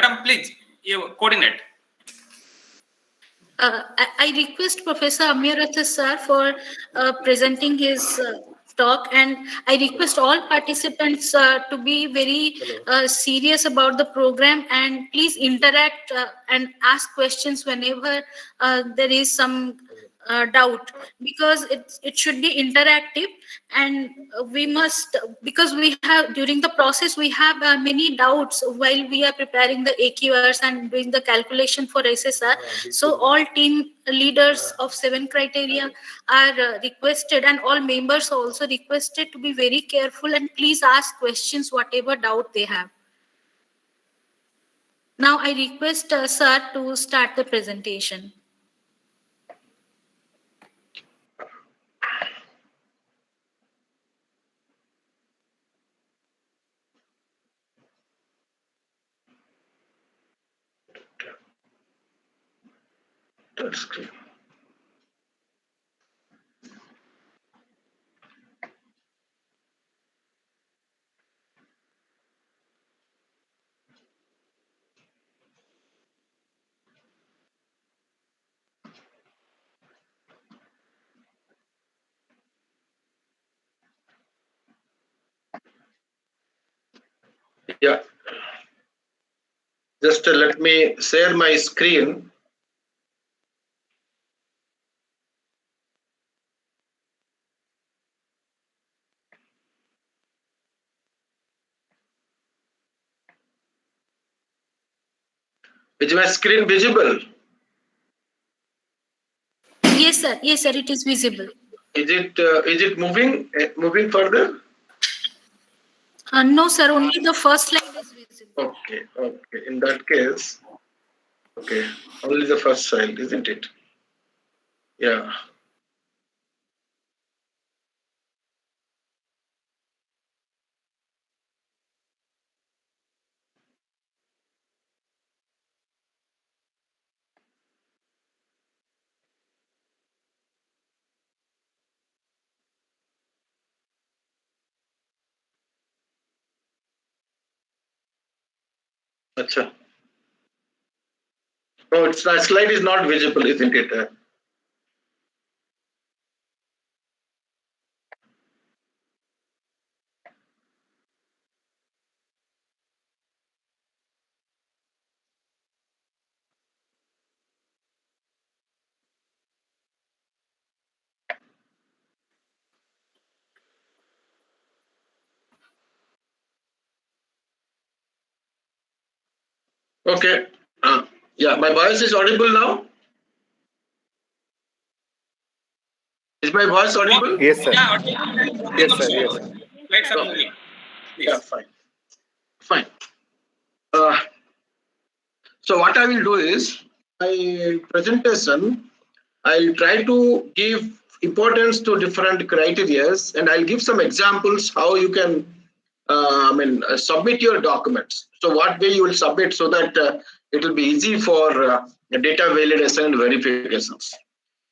madam, please, you coordinate. I request Professor Amir sir for presenting his talk, and I request all participants to be very serious about the program, and please interact and ask questions whenever there is some doubt, because it should be interactive, and we must, because we have, during the process we have many doubts while we are preparing the AQRs and doing the calculation for SSR. So all team leaders of 7 criteria are requested, and all members are also requested to be very careful and please ask questions whatever doubt they have. Now I request sir to start the presentation. That's great. Yeah. Just let me share my screen. Is my screen visible? Yes sir, it is visible. Is it moving further? No sir, only the first slide is visible. Okay. In that case, okay, only the first slide, isn't it? Yeah. Acha. No, it's the slide is not visible, isn't it? Okay. Yeah, my voice is audible now. Is my voice audible? Yes, sir. Yeah, Yes, sir. Yes, sir. Let's moving. Yeah, fine. So what I will do is, my presentation, I'll try to give importance to different criteria, and I'll give some examples how you can submit your documents. So what way you will submit so that it will be easy for data validation and verifications.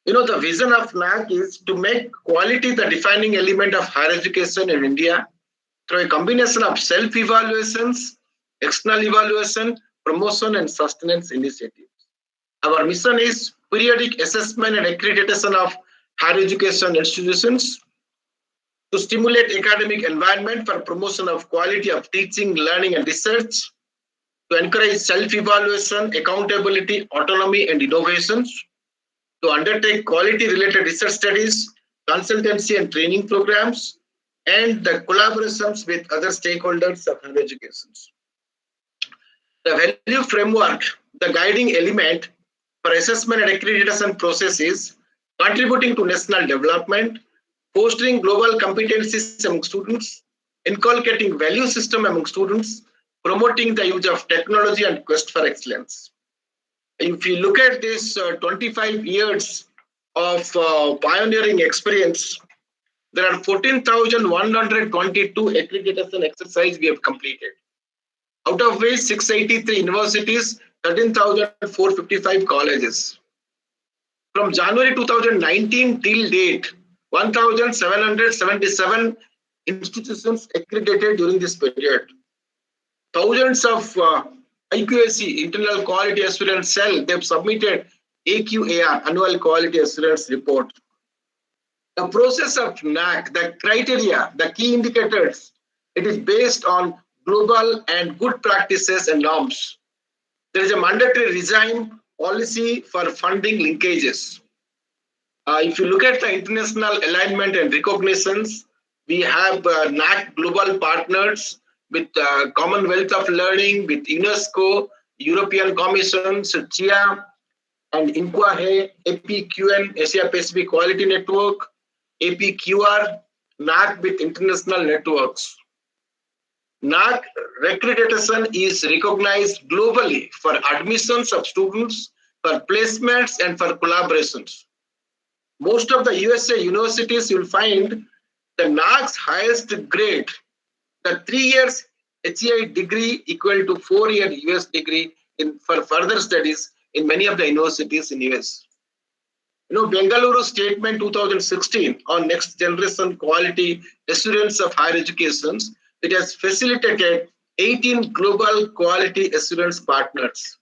The vision of NAAC is to make quality the defining element of higher education in India through a combination of self-evaluations, external evaluation, promotion, and sustenance initiatives. Our mission is periodic assessment and accreditation of higher education institutions to stimulate academic environment for promotion of quality of teaching, learning, and research, to encourage self-evaluation, accountability, autonomy, and innovations, to undertake quality-related research studies, consultancy and training programs, and the collaborations with other stakeholders of higher education. The value framework, the guiding element for assessment and accreditation processes, contributing to national development, fostering global competencies among students, inculcating value system among students, promoting the use of technology and quest for excellence. If you look at this 25 years of pioneering experience, there are 14,122 accreditation exercises we have completed. Out of which 683 universities, 13,455 colleges. From January 2019 till date, 1,777 institutions accredited during this period. Thousands of IQAC, Internal Quality Assurance Cell, they have submitted AQAR, Annual Quality Assurance Report. The process of NAAC, the criteria, the key indicators, it is based on global and good practices and norms. There is a mandatory design policy for funding linkages. If you look at the international alignment and recognitions, we have NAAC global partners with Commonwealth of Learning, with UNESCO, European Commission, chia, and IQAC, APQN, Asia Pacific Quality Network, APQR, NAAC with international networks. NAAC accreditation is recognized globally for admissions of students, for placements, and for collaborations. Most of the USA universities you'll find the NAAC's highest grade, the 3 years HEI degree equal to 4-year US degree for further studies in many of the universities in US. Bengaluru Statement 2016 on next generation quality assurance of higher education, it has facilitated 18 global quality assurance partners.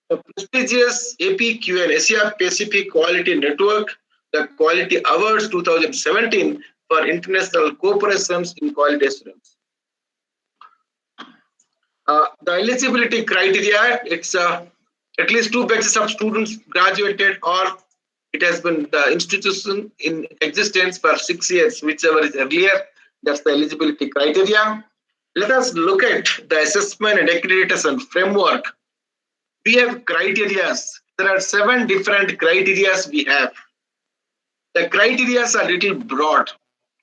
The prestigious APQN, Asia Pacific Quality Network, the Quality Awards 2017 for international cooperations in quality assurance. The eligibility criteria, it's at least 2 batches of students graduated, or it has been the institution in existence for 6 years, whichever is earlier. That's the eligibility criteria. Let us look at the assessment and accreditation framework. We have criteria. There are 7 different criteria we have. The criteria are a little broad.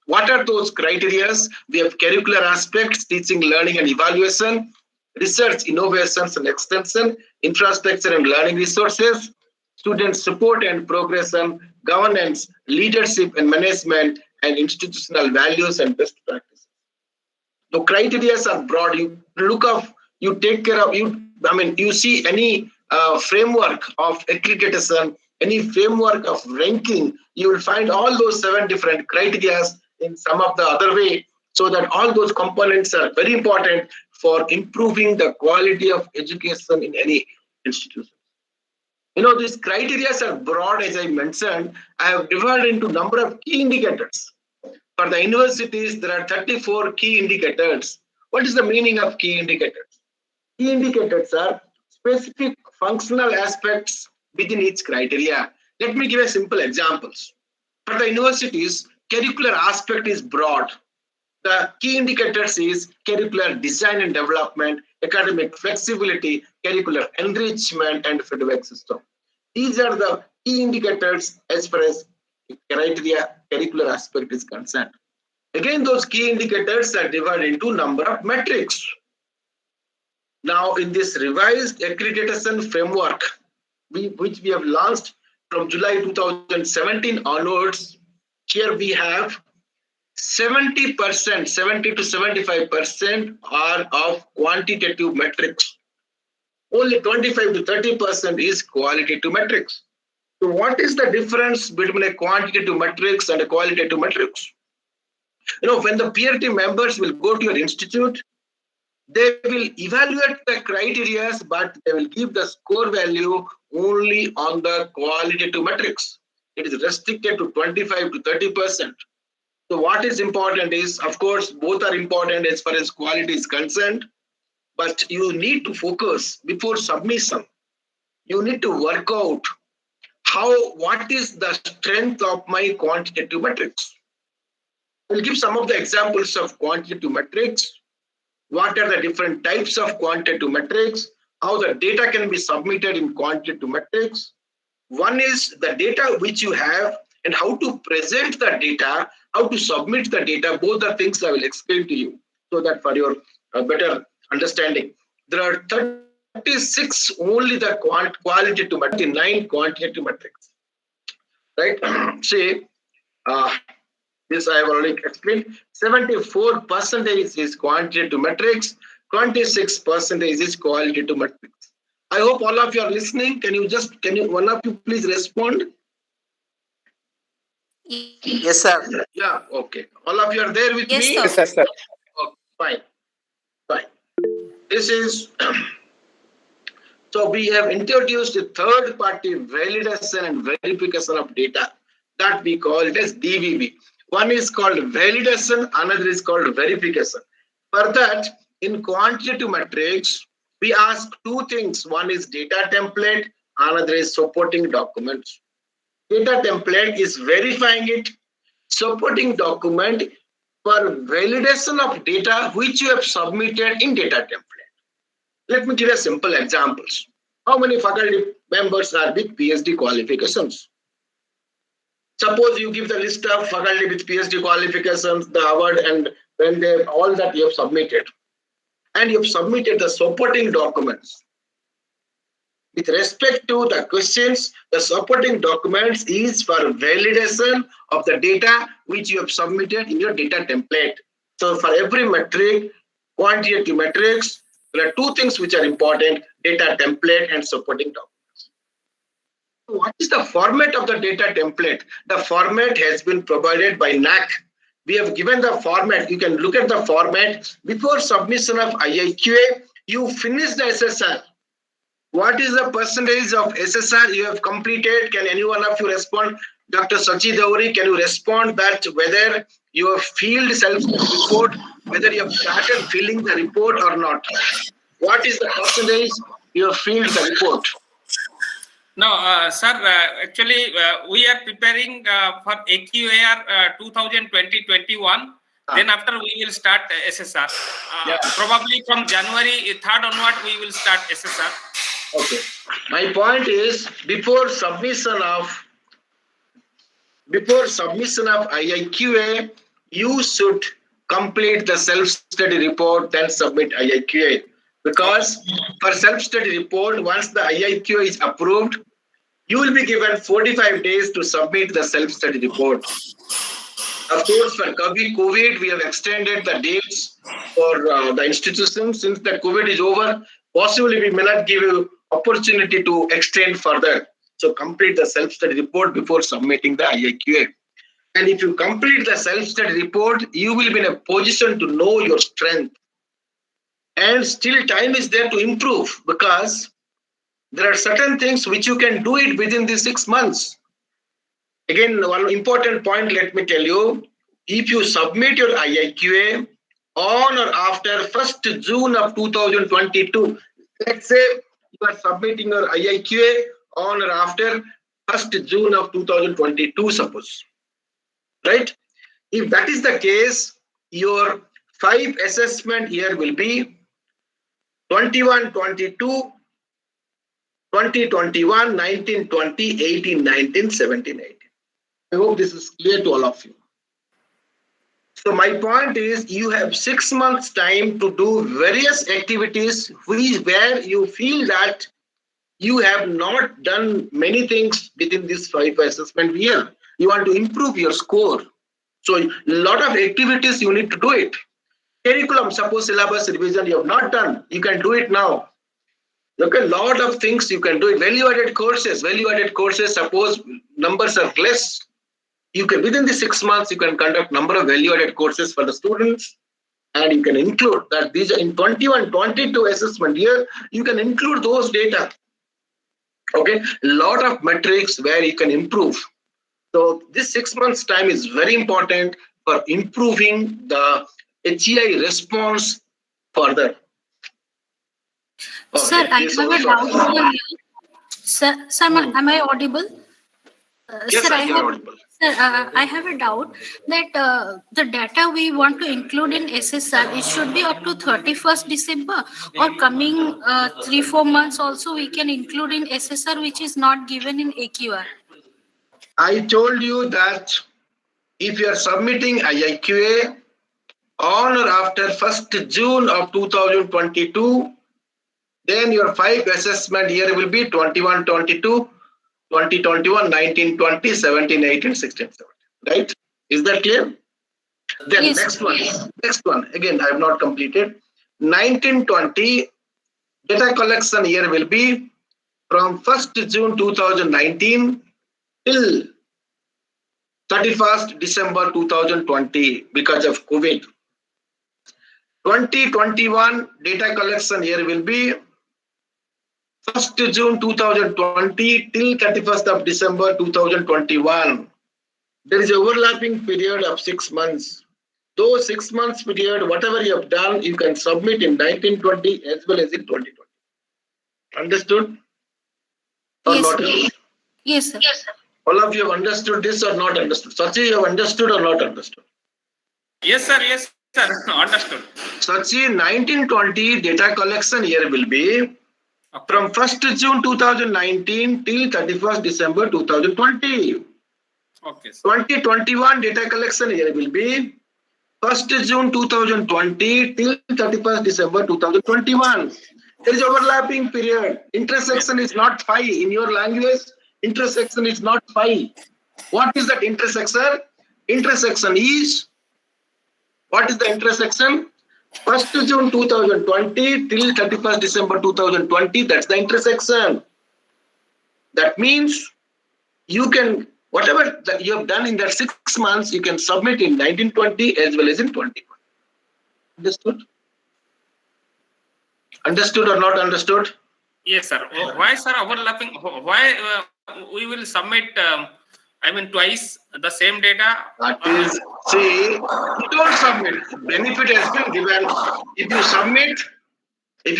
What are those criteria? We have curricular aspects, teaching, learning, and evaluation, research, innovations and extension, infrastructure and learning resources, student support and progression, governance, leadership and management, and institutional values and best practices. The criteria are broad. You look up, you take care of, you see any framework of accreditation, any framework of ranking, you will find all those 7 different criteria in some of the other way, so that all those components are very important for improving the quality of education in any institution. These criteria are broad, as I mentioned. I have divided into number of key indicators. For the universities, there are 34 key indicators. What is the meaning of key indicators? Key indicators are specific functional aspects within each criteria. Let me give a simple examples. For the universities, curricular aspect is broad. The key indicators is curricular design and development, academic flexibility, curricular enrichment, and feedback system. These are the key indicators as far as criteria, curricular aspect is concerned. Again, those key indicators are divided into number of metrics. Now, in this revised accreditation framework, which we have launched from July 2017 onwards, here we have 70%, 70 to 75% are of quantitative metrics. Only 25 to 30% is qualitative metrics. So what is the difference between a quantitative metrics and a qualitative metrics? When the peer team members will go to your institute, they will evaluate the criteria, but they will give the score value only on the qualitative metrics. It is restricted to 25 to 30%. So what is important is, of course, both are important as far as quality is concerned, but you need to focus before submission. You need to work out what is the strength of my quantitative metrics. I will give some of the examples of quantitative metrics. What are the different types of quantitative metrics? How the data can be submitted in quantitative metrics. One is the data which you have and how to present the data, how to submit the data. Both the things I will explain to you so that for your better understanding. There are 36 only the qualitative metrics, 9 quantitative metrics. Right? Say, this I have already explained. 74% is quantitative metrics, 26% is qualitative metrics. I hope all of you are listening. Can you one of you please respond? Yes, sir. Yeah, okay. All of you are there with me? Yes, sir. Okay, fine. This is, So we have introduced a third party validation and verification of data that we call it as DVV. One is called validation, another is called verification. For that, in quantitative metrics, we ask two things. One is data template, another is supporting documents. Data template is verifying it. Supporting document for validation of data which you have submitted in data template. Let me give you simple examples. How many faculty members are with PhD qualifications? Suppose you give the list of faculty with PhD qualifications, the award, and when they all that you have submitted, and you have submitted the supporting documents. With respect to the questions, the supporting documents is for validation of the data which you have submitted in your data template. So for every metric, quantitative metrics, there are two things which are important: data template and supporting documents. What is the format of the data template? The format has been provided by NAAC. We have given the format. You can look at the format. Before submission of IIQA, you finish the SSR. What is the percentage of SSR you have completed? Can any one of you respond? Dr. Sachi Dauri, can you respond that whether you have filled self-study report, whether you have started filling the report or not? What is the percentage you have filled the report? No, sir, actually, we are preparing for AQAR 2020-21. Then after we will start SSR. Probably from January 3rd onward, we will start SSR. Okay. My point is, before submission of IIQA, you should complete the self-study report, then submit IIQA. Because for self-study report, once the IIQA is approved, you will be given 45 days to submit the self-study report. Of course, for COVID, we have extended the dates for the institutions. Since the COVID is over, possibly we may not give you opportunity to extend further. So complete the self-study report before submitting the IIQA. And if you complete the self-study report, you will be in a position to know your strength. And still time is there to improve, because there are certain things which you can do it within the 6 months. Again, one important point, let me tell you, if you submit your IIQA on or after 1st June of 2022, let's say you are submitting your IIQA on or after 1st June of 2022, suppose, right? If that is the case, your 5 assessment year will be 21-22, 20-21, 19-20, 18-19, 17-18. I hope this is clear to all of you. So my point is, you have 6 months time to do various activities where you feel that you have not done many things within this 5 assessment year. You want to improve your score. So a lot of activities you need to do it. Curriculum, suppose syllabus revision you have not done, you can do it now. Look, a lot of things you can do it. Value-added courses, suppose numbers are less. You can, within the 6 months, you can conduct number of value-added courses for the students, and you can include that these are in 21-22 assessment year, you can include those data. Okay, a lot of metrics where you can improve. So this 6 months time is very important for improving the HEI response further. Okay, Sir, I have a doubt here. Sir, am I audible? Yes, sir, you are audible. Sir, I have a doubt that the data we want to include in SSR, it should be up to 31st December, or coming 3-4 months also we can include in SSR, which is not given in AQR. I told you that if you are submitting IIQA on or after 1st June of 2022, then your 5 assessment year will be 21-22, 20-21, 19-20, 17-18, 16-17. Right? Is that clear? Then Yes. Next one. Again, I have not completed. 19-20 data collection year will be from 1st June 2019 till 31st December 2020 because of COVID. 2021 data collection year will be 1st June 2020 till 31st of December 2021. There is an overlapping period of 6 months. Those 6 months period, whatever you have done, you can submit in 1920 as well as in 2020. Understood? Or Yes, not? sir. Yes, sir. All of you have understood this or not understood? Sachi, you have understood or not understood? Yes, sir. Yes, sir. Understood. Sachi, 1920 data collection year will be from 1st June 2019 till 31st December 2020. Okay, sir. 2021 data collection year will be 1st June 2020 till 31st December 2021. There is overlapping period. Intersection is not phi. In your language, intersection is not phi. What is that intersection? Intersection is, what is the intersection? 1st June 2020 till 31st December 2020, that's the intersection. That means you can, whatever that you have done in that 6 months, you can submit in 1920 as well as in 2021. Understood? Understood or not understood? Yes, sir. Why, sir, overlapping? Why we will submit, twice the same data? That is, see, you don't submit. Benefit has been given. If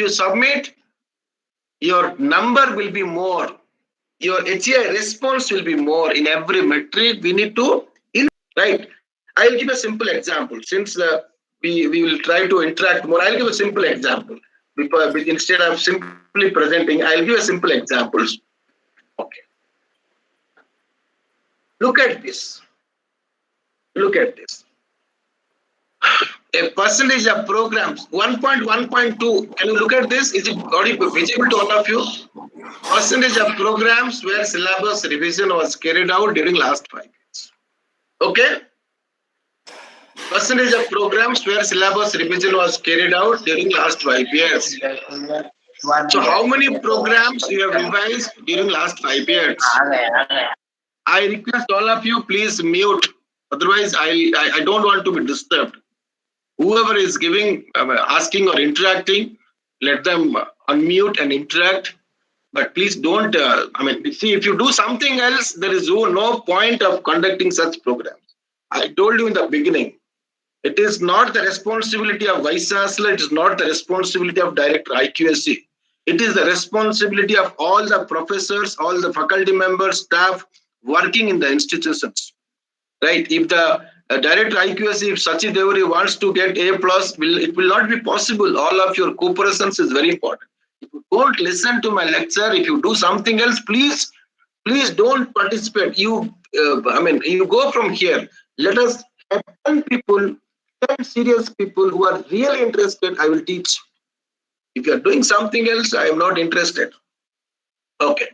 you submit, your number will be more. Your HEI response will be more in every metric. We need to, right? I'll give a simple example. Since we will try to interact more, I'll give a simple example. Instead of simply presenting, I'll give a simple examples. Okay. Look at this. Look at this. A percentage of programs, 1.1.2. Can you look at this? Is it visible to all of you? Percentage of programs where syllabus revision was carried out during last 5 years. Okay? Percentage of programs where syllabus revision was carried out during last 5 years. So how many programs you have revised during last 5 years? I request all of you, please mute. Otherwise, I don't want to be disturbed. Whoever is asking or interacting, let them unmute and interact. But please don't, see, if you do something else, there is no point of conducting such programs. I told you in the beginning, it is not the responsibility of Vice Chancellor, it is not the responsibility of Director IQAC. It is the responsibility of all the professors, all the faculty members, staff working in the institutions. Right? If the Director IQAC, if Sachi Devari wants to get A+, it will not be possible. All of your cooperation is very important. If you don't listen to my lecture, if you do something else, please don't participate. You go from here. Let us have 10 people, 10 serious people who are really interested. I will teach. If you are doing something else, I am not interested. Okay.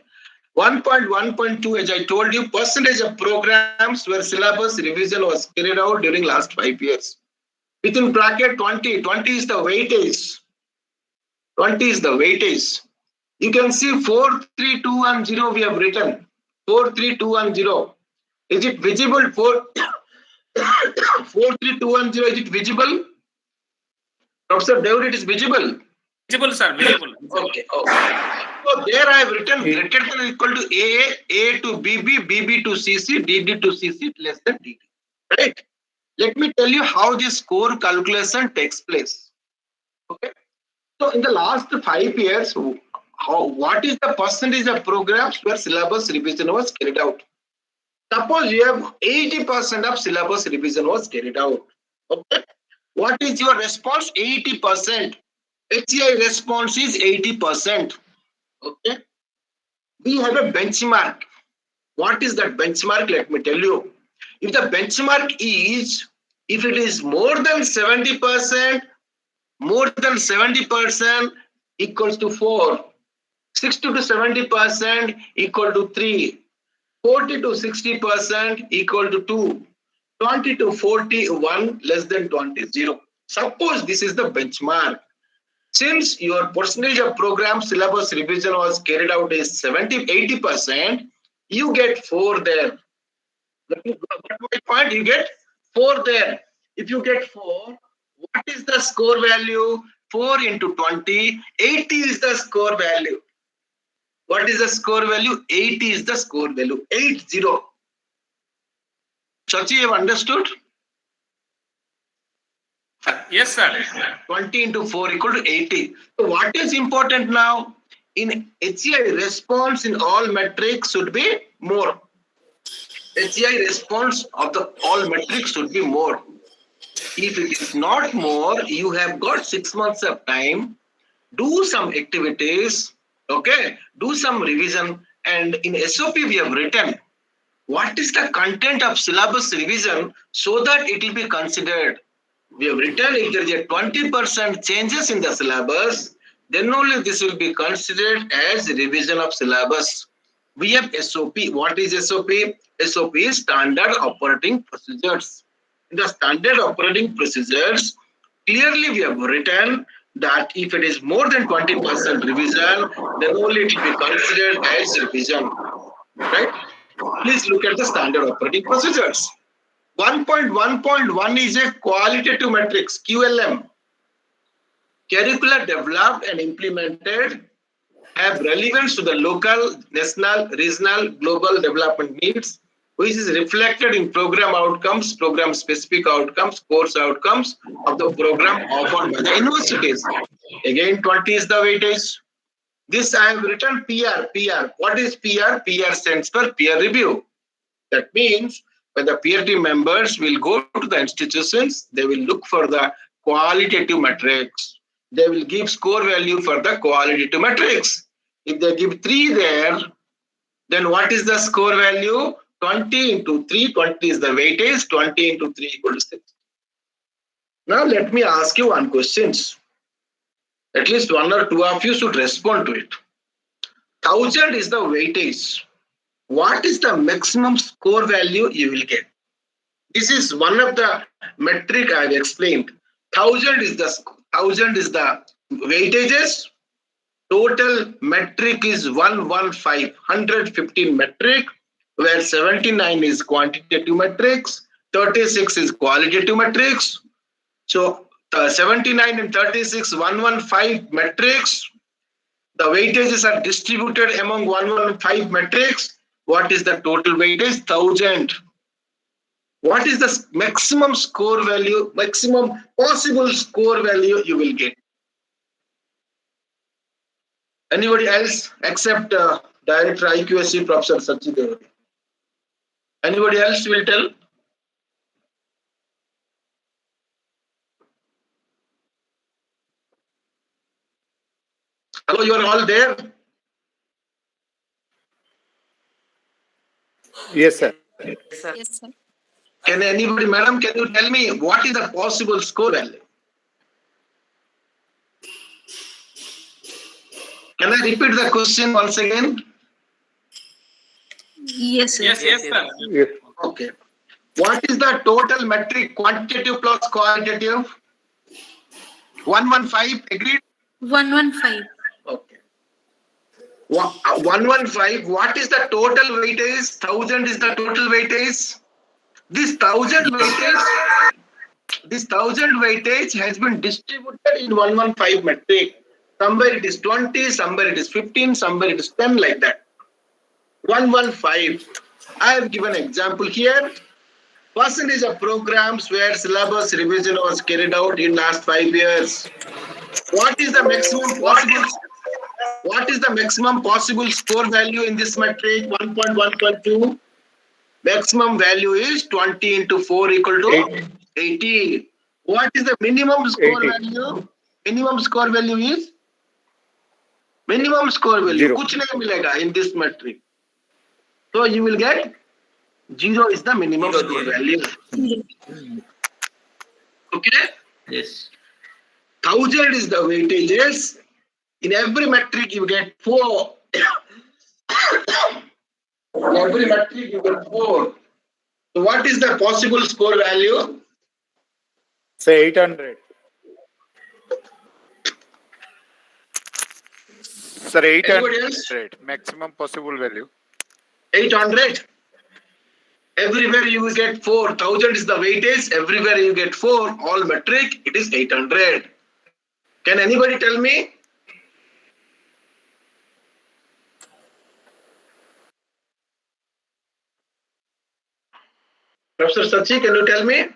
1.1.2, as I told you, percentage of programs where syllabus revision was carried out during last 5 years. Within bracket 20, 20 is the weightage. 20 is the weightage. You can see 43210 we have written. 43210. Is it visible? 43210, is it visible? Professor Devari, it is visible. Visible, sir. Visible. Okay. So there I have written greater than or equal to A to BB, BB to CC, DD to CC less than DD. Right? Let me tell you how this score calculation takes place. Okay. So in the last 5 years, what is the percentage of programs where syllabus revision was carried out? Suppose you have 80% of syllabus revision was carried out. Okay. What is your response? 80%. HEI response is 80%. Okay. We have a benchmark. What is that benchmark? Let me tell you. If the benchmark is, if it is more than 70%, equals to 4. 60 to 70% equal to 3. 40 to 60% equal to 2. 20 to 41 less than 20, 0. Suppose this is the benchmark. Since your percentage of program syllabus revision was carried out is 80%, you get 4 there. Let me go to my point. You get 4 there. If you get 4, what is the score value? 4 into 20, 80 is the score value. What is the score value? 80 is the score value. 80. Chachi, you have understood? Yes, sir. 20 into 4 equal to 80. So what is important now? In HEI, response in all metrics should be more. HEI response of the all metrics should be more. If it is not more, you have got 6 months of time. Do some activities, okay? Do some revision. And in SOP, we have written what is the content of syllabus revision so that it will be considered. We have written if there is a 20% changes in the syllabus, then only this will be considered as revision of syllabus. We have SOP. What is SOP? SOP is standard operating procedures. In the standard operating procedures, clearly we have written that if it is more than 20% revision, then only it will be considered as revision. Right? Please look at the standard operating procedures. 1.1.1 is a qualitative metrics, QLM. Curricula developed and implemented have relevance to the local, national, regional, global development needs, which is reflected in program outcomes, program specific outcomes, course outcomes of the program offered by the universities. Again, 20 is the weightage. This I have written PR. What is PR? PR stands for peer review. That means when the peer team members will go to the institutions, they will look for the qualitative metrics. They will give score value for the qualitative metrics. If they give 3 there, then what is the score value? 20 into 3, 20 is the weightage, 20 into 3 equal to 6. Now let me ask you one question. At least 1 or 2 of you should respond to it. 1000 is the weightage. What is the maximum score value you will get? This is one of the metric I have explained. 1000 is the weightages. Total metric is 115 metric, where 79 is quantitative metrics, 36 is qualitative metrics. So 79 and 36, 115 metrics. The weightages are distributed among 115 metrics. What is the total weightage? 1000. What is the maximum score value, maximum possible score value you will get? Anybody else except Director IQAC Professor Sachidev? Anybody else will tell? Hello, you are all there? Yes, sir. Yes, sir. Can anybody, madam, can you tell me what is the possible score value? Can I repeat the question once again? Yes, sir. Yes, sir. Yes. Okay. What is the total metric, quantitative plus qualitative? 115, agreed? 115. Okay. 115, what is the total weightage? 1000 is the total weightage. This 1000 weightage has been distributed in 115 metric. Somewhere it is 20, somewhere it is 15, somewhere it is 10, like that. 115. I have given an example here. Percentage of programs where syllabus revision was carried out in last 5 years. What is the maximum possible? What is the maximum possible score value in this metric? 1.1.2. Maximum value is 20 into 4 equal to 80. What is the minimum score 80. value? Minimum score value is? Minimum score value. 0. Kuch nahi milega in this metric. So you will get 0 is the minimum score value. Okay? Yes. 1000 is the weightages. In every metric you get 4. In every metric you get 4. So what is the possible score value? Say 800. Sir, Anybody else? 800. Maximum possible value. 800. Everywhere you will get 4. 1000 is the weightage. Everywhere you get 4. All metric, it is 800. Can anybody tell me? Professor Sachi, can you tell me?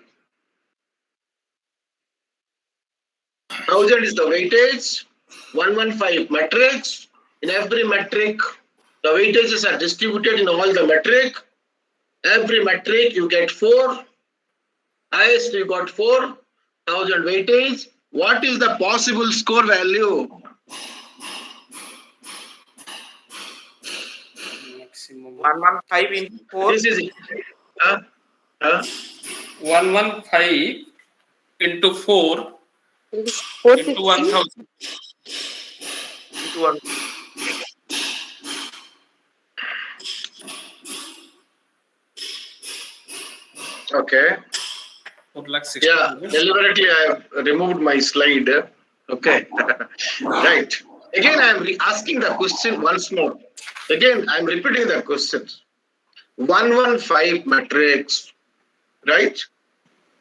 1000 is the weightage, 115 matrix. In every metric, the weightages are distributed in all the metric. Every metric you get 4. Highest you got 4, 1000 weightage. What is the possible score value? Maximum 115 into 4. This is 115 into 4 into 1000 into 1. okay. 4,60,000. Yeah, deliberately I have removed my slide. Okay. Right. Again, I am asking the question once more. Again, I am repeating the question. 115 matrix, right?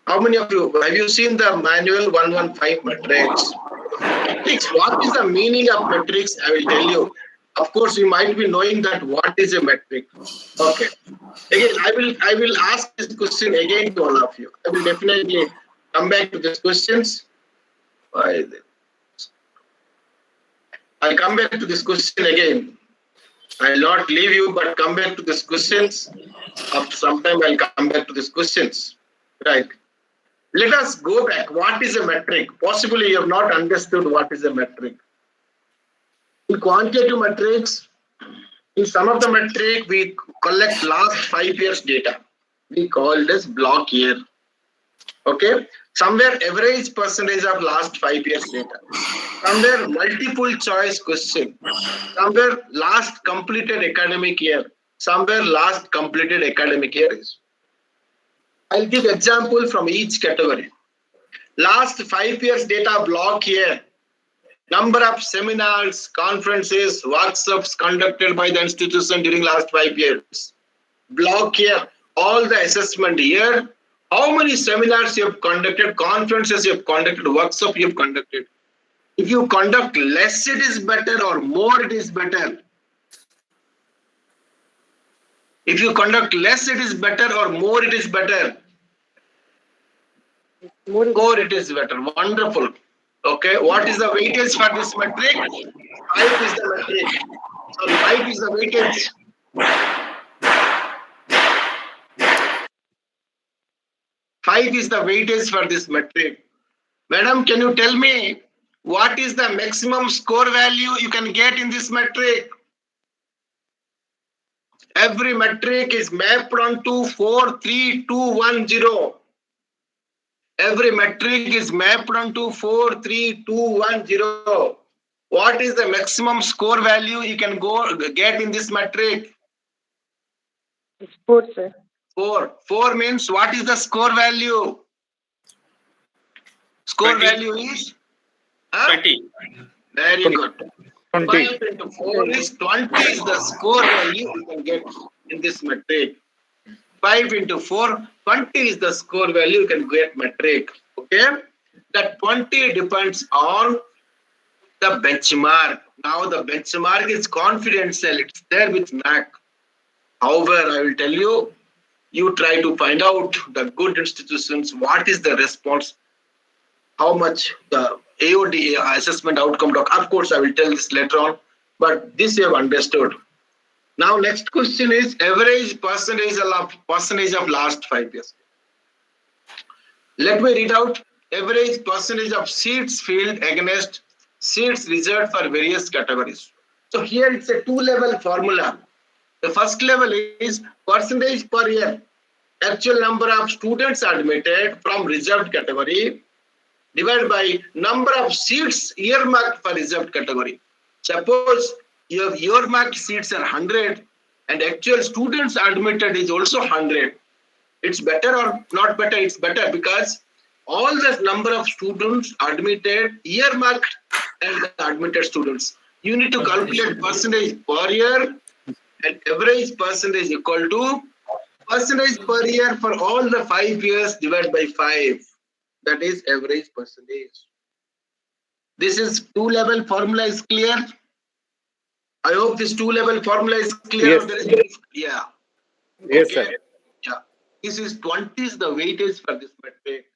How many of you have you seen the manual 115 matrix? Matrix, what is the meaning of matrix? I will tell you. Of course, you might be knowing that what is a metric. Okay. Again, I will ask this question again to all of you. I will definitely come back to these questions. I'll come back to this question again. I'll not leave you, but come back to these questions. After some time, I'll come back to these questions. Right. Let us go back. What is a metric? Possibly you have not understood what is a metric. In quantitative metrics, in some of the metric, we collect last 5 years data. We call it as block year. Okay. Somewhere average percentage of last 5 years data. Somewhere multiple choice question. Somewhere last completed academic year. Somewhere last completed academic year is. I'll give example from each category. Last 5 years data block year. Number of seminars, conferences, workshops conducted by the institution during last 5 years. Block year, all the assessment year. How many seminars you have conducted, conferences you have conducted, workshop you have conducted. If you conduct less, it is better, or more, it is better. If you conduct less, it is better, or more, it is better. More, it is better. Wonderful. Okay, what is the weightage for this metric? 5 is the metric. Sorry, 5 is the weightage. 5 is the weightage for this metric. Madam, can you tell me what is the maximum score value you can get in this metric? Every metric is mapped onto 43210. Every metric is mapped onto 43210. What is the maximum score value you can get in this metric? 4, sir. 4. 4 means what is the score value? Score 20. value is? 20. Very good. 20. 5 into 4 is 20 is the score value you can get in this metric. 5 into 4, 20 is the score value you can get metric. Okay? That 20 depends on the benchmark. Now the benchmark is confidential. It's there with NAAC. However, I will tell you, you try to find out the good institutions, what is the response, how much the AOD assessment outcome. Of course, I will tell this later on, but this you have understood. Now, next question is average percentage of last 5 years. Let me read out average percentage of seats filled against seats reserved for various categories. So here it's a 2-level formula. The first level is percentage per year. Actual number of students admitted from reserved category divided by number of seats earmarked for reserved category. Suppose your earmarked seats are 100 and actual students admitted is also 100. It's better or not better? It's better because all the number of students admitted, earmarked and the admitted students. You need to calculate percentage per year and average percentage equal to percentage per year for all the 5 years divided by 5. That is average percentage. This is 2-level formula is clear. I hope this 2-level formula is clear. Yes. Yeah. Yes, Okay. sir. Yeah. This is 20 is the weightage for this metric.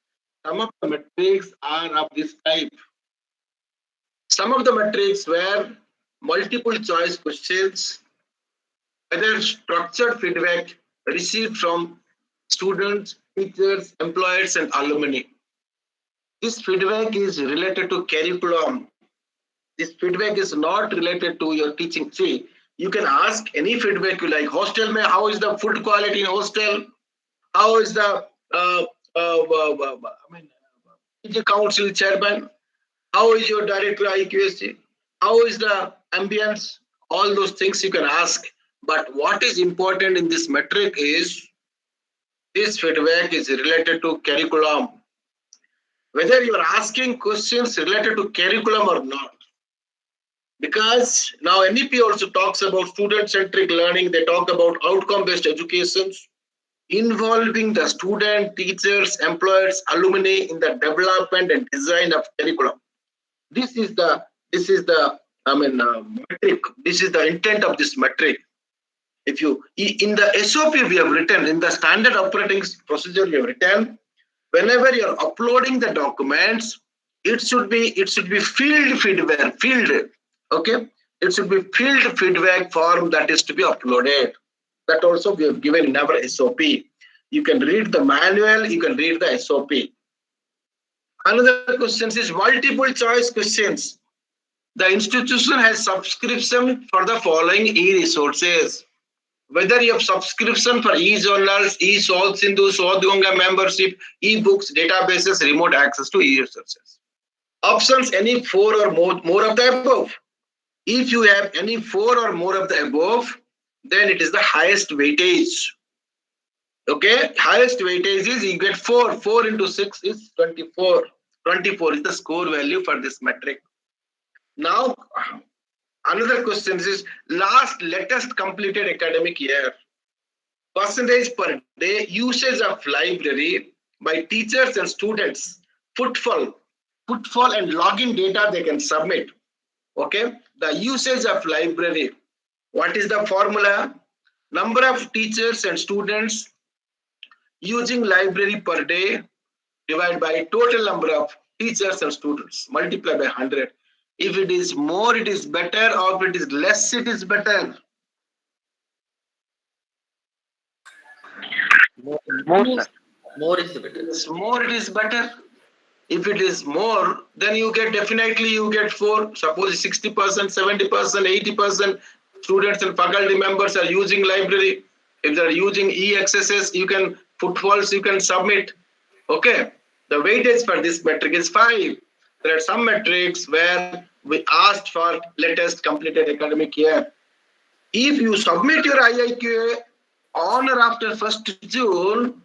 Some of the metrics are of this type. Some of the metrics were multiple choice questions, whether structured feedback received from students, teachers, employers, and alumni. This feedback is related to curriculum. This feedback is not related to your teaching. See, you can ask any feedback you like. Hostel, mein, how is the food quality in hostel? How is the council chairman? How is your director IQAC? How is the ambience? All those things you can ask. But what is important in this metric is this feedback is related to curriculum. Whether you are asking questions related to curriculum or not. Because now NEP also talks about student-centric learning. They talk about outcome-based education involving the student, teachers, employers, alumni in the development and design of curriculum. This is the metric. This is the intent of this metric. If you in the SOP we have written, in the standard operating procedure we have written, whenever you are uploading the documents, it should be field feedback. Okay, it should be field feedback form that is to be uploaded. That also we have given in our SOP. You can read the manual, you can read the SOP. Another question is multiple choice questions. The institution has subscription for the following e-resources. Whether you have subscription for e-journals, e-South Sindhu, South Ganga membership, e-books, databases, remote access to e-resources. Options any 4 or more of the above. If you have any 4 or more of the above, then it is the highest weightage. Okay, highest weightage is you get 4. 4 into 6 is 24. 24 is the score value for this metric. Now, another question is latest completed academic year. Percentage per day usage of library by teachers and students. Footfall and login data they can submit. Okay, the usage of library. What is the formula? Number of teachers and students using library per day divided by total number of teachers and students multiply by 100. If it is more, it is better, or if it is less, it is better. More is the better. More, it is better. If it is more, then you get 4. Suppose 60%, 70%, 80% students and faculty members are using library. If they are using e-accesses, you can footfalls, you can submit. Okay. The weightage for this metric is 5. There are some metrics where we asked for latest completed academic year. If you submit your IIQA on or after 1st June,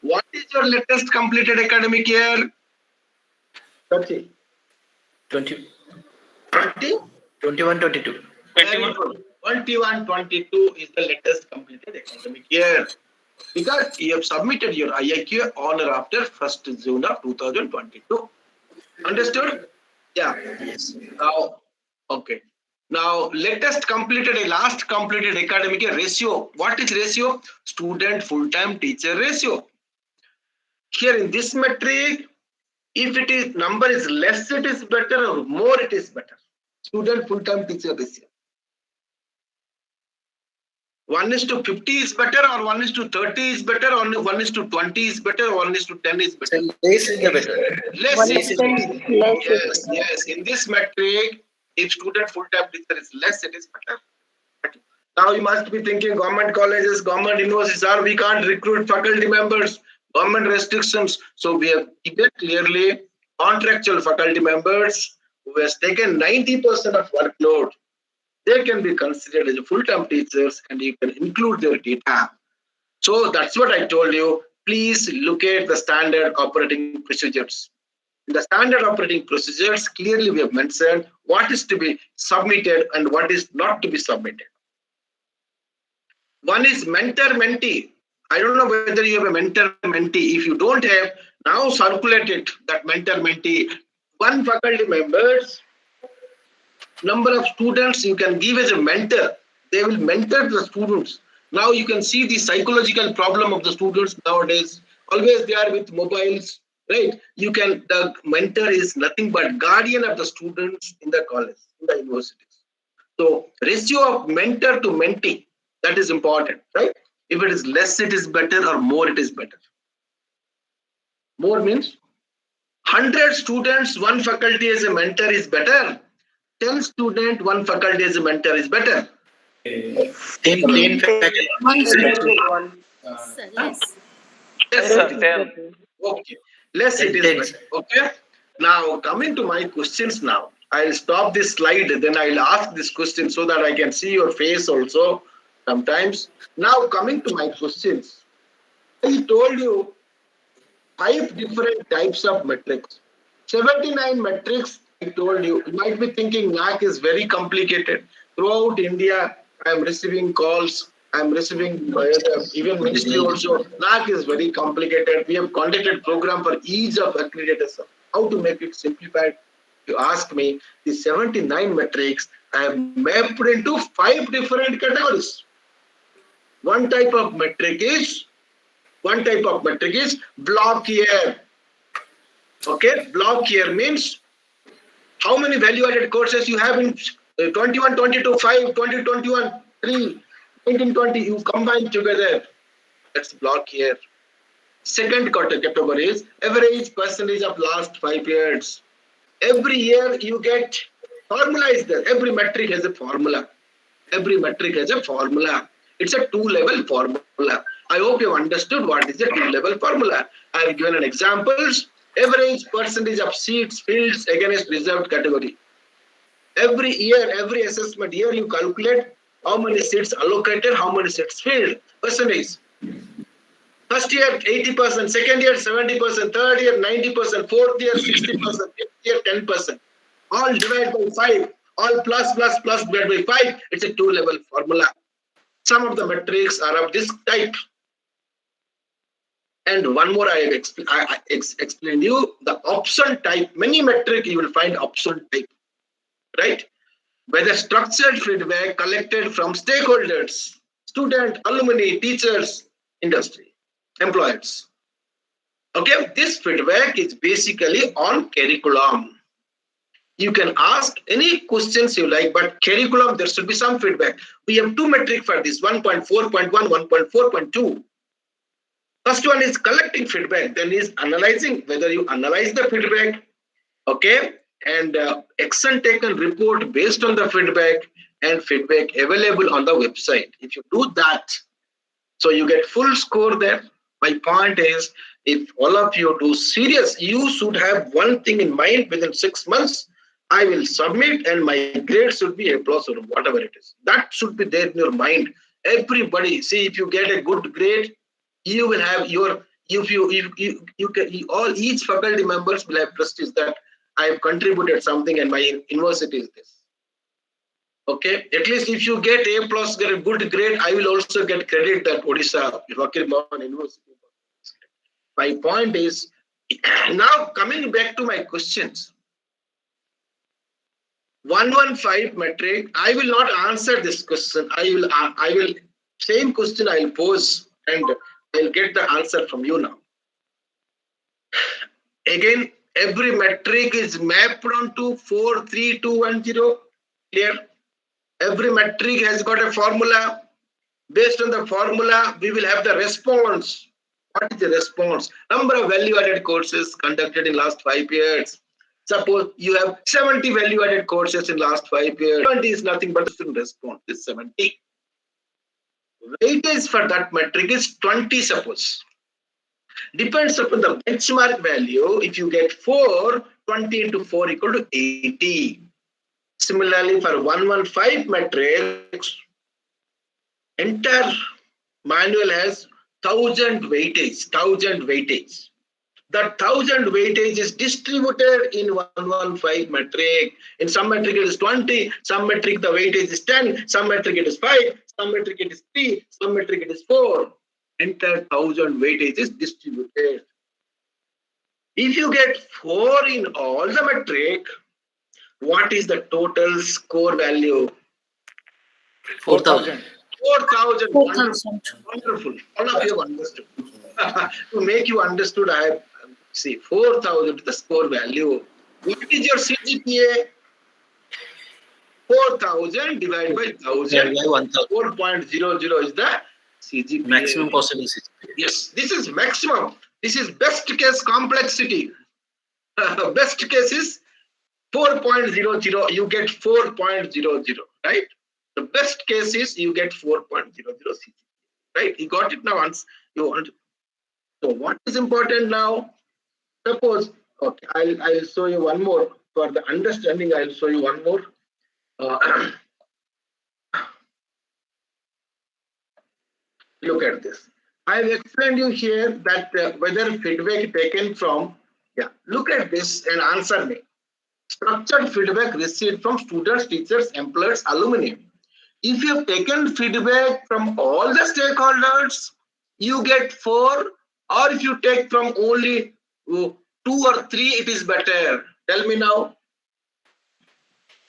what is your latest completed academic year? 30. 20. 20? 21, 22. 21, 22 is the latest completed academic year. Because you have submitted your IIQA on or after 1st June of 2022. Understood? Yeah. Yes. Now, okay. Now, last completed academic year ratio. What is ratio? Student full-time teacher ratio. Here in this metric, if it is number is less, it is better, or more, it is better. Student full-time teacher ratio. 1:50 is better, or 1:30 is better, or 1:20 is better, or 1:10 is better. Less is the better. Less is better. Yes. In this metric, if student full-time teacher is less, it is better. Now you must be thinking government colleges, government universities we can't recruit faculty members, government restrictions. So we have given clearly contractual faculty members who has taken 90% of workload. They can be considered as full-time teachers and you can include their data. So that's what I told you. Please look at the standard operating procedures. In the standard operating procedures, clearly we have mentioned what is to be submitted and what is not to be submitted. One is mentor-mentee. I don't know whether you have a mentor-mentee. If you don't have, now circulate it, that mentor-mentee. One faculty members, number of students you can give as a mentor. They will mentor the students. Now you can see the psychological problem of the students nowadays. Always they are with mobiles, right? The mentor is nothing but guardian of the students in the college, in the universities. So ratio of mentor to mentee, that is important, right? If it is less, it is better, or more, it is better. More means 100 students, one faculty as a mentor is better. 10 students, one faculty as a mentor is better. 10 faculty. Less. Yes, sir. Okay. Less it is better. Okay. Now coming to my questions now. I'll stop this slide, then I'll ask this question so that I can see your face also sometimes. Now coming to my questions. I told you 5 different types of metrics. 79 metrics, I told you. You might be thinking NAAC is very complicated. Throughout India, I am receiving calls. I am receiving even ministry also. NAAC is very complicated. We have conducted program for ease of accreditation. How to make it simplified? You ask me, the 79 metrics I have mapped into 5 different categories. One type of metric is block year. Okay, block year means how many value-added courses you have in 21, 22, 5, 20, 21, 3, 19, 20, you combine together. That's block year. Second category is average percentage of last 5 years. Every year you get formula is there. Every metric has a formula. It's a 2-level formula. I hope you have understood what is a 2-level formula. I have given an examples. Average percentage of seats filled against reserved category. Every year, every assessment year, you calculate how many seats allocated, how many seats filled. Percentage. First year 80%, second year 70%, third year 90%, fourth year 60%, fifth year 10%. All divided by 5. All plus divided by 5. It's a 2-level formula. Some of the metrics are of this type. And one more I explained you, the option type. Many metric you will find option type, right? Whether structured feedback collected from stakeholders, student, alumni, teachers, industry, employers. Okay, this feedback is basically on curriculum. You can ask any questions you like, but curriculum, there should be some feedback. We have 2 metrics for this, 1.4.1, 1.4.2. First one is collecting feedback, then is analyzing, whether you analyze the feedback, okay, and action taken report based on the feedback, and feedback available on the website. If you do that, so you get full score there. My point is, if all of you do serious, you should have one thing in mind: within 6 months, I will submit and my grade should be A+ or whatever it is. That should be there in your mind. Everybody, see, if you get a good grade, you will have your, each faculty members will have prestige that I have contributed something and my university is this. Okay, at least if you get A+, get a good grade, I will also get credit that Odisha, Fakir Mohan University. My point is, now coming back to my questions. 115 metric, I will not answer this question. I will same question I will pose and I'll get the answer from you now. Again, every metric is mapped onto 4, 3, 2, 1, 0. Clear? Every metric has got a formula. Based on the formula, we will have the response. What is the response? Number of value-added courses conducted in last 5 years. Suppose you have 70 value-added courses in last 5 years. 20 is nothing but the response is 70. Weightage for that metric is 20, suppose. Depends upon the benchmark value. If you get 4, 20 into 4 equal to 80. Similarly, for 115 metrics, entire manual has 1000 weightage. That 1000 weightage is distributed in 115 metric. In some metric it is 20, some metric the weightage is 10, some metric it is 5, some metric it is 3, some metric it is 4. Entire 1000 weightage is distributed. If you get 4 in all the metric, what is the total score value? 4,000. 4,000. 4,000. Wonderful. All of you have understood. To make you understood, I have 4,000 is the score value. What is your CGPA? 4,000 divided by 1,000. 4.00 is the CGPA. Maximum possible CGPA. Yes, this is maximum. This is best case complexity. Best case is 4.00. You get 4.00, right? The best case is you get 4.00 CGPA, right? You got it now. Once you want. So what is important now? Suppose, okay, I'll show you one more for the understanding. I'll show you one more. Look at this. I've explained you here that whether feedback taken from, look at this and answer me. Structured feedback received from students, teachers, employers, alumni. If you have taken feedback from all the stakeholders, you get 4, or if you take from only 2 or 3, it is better. Tell me now.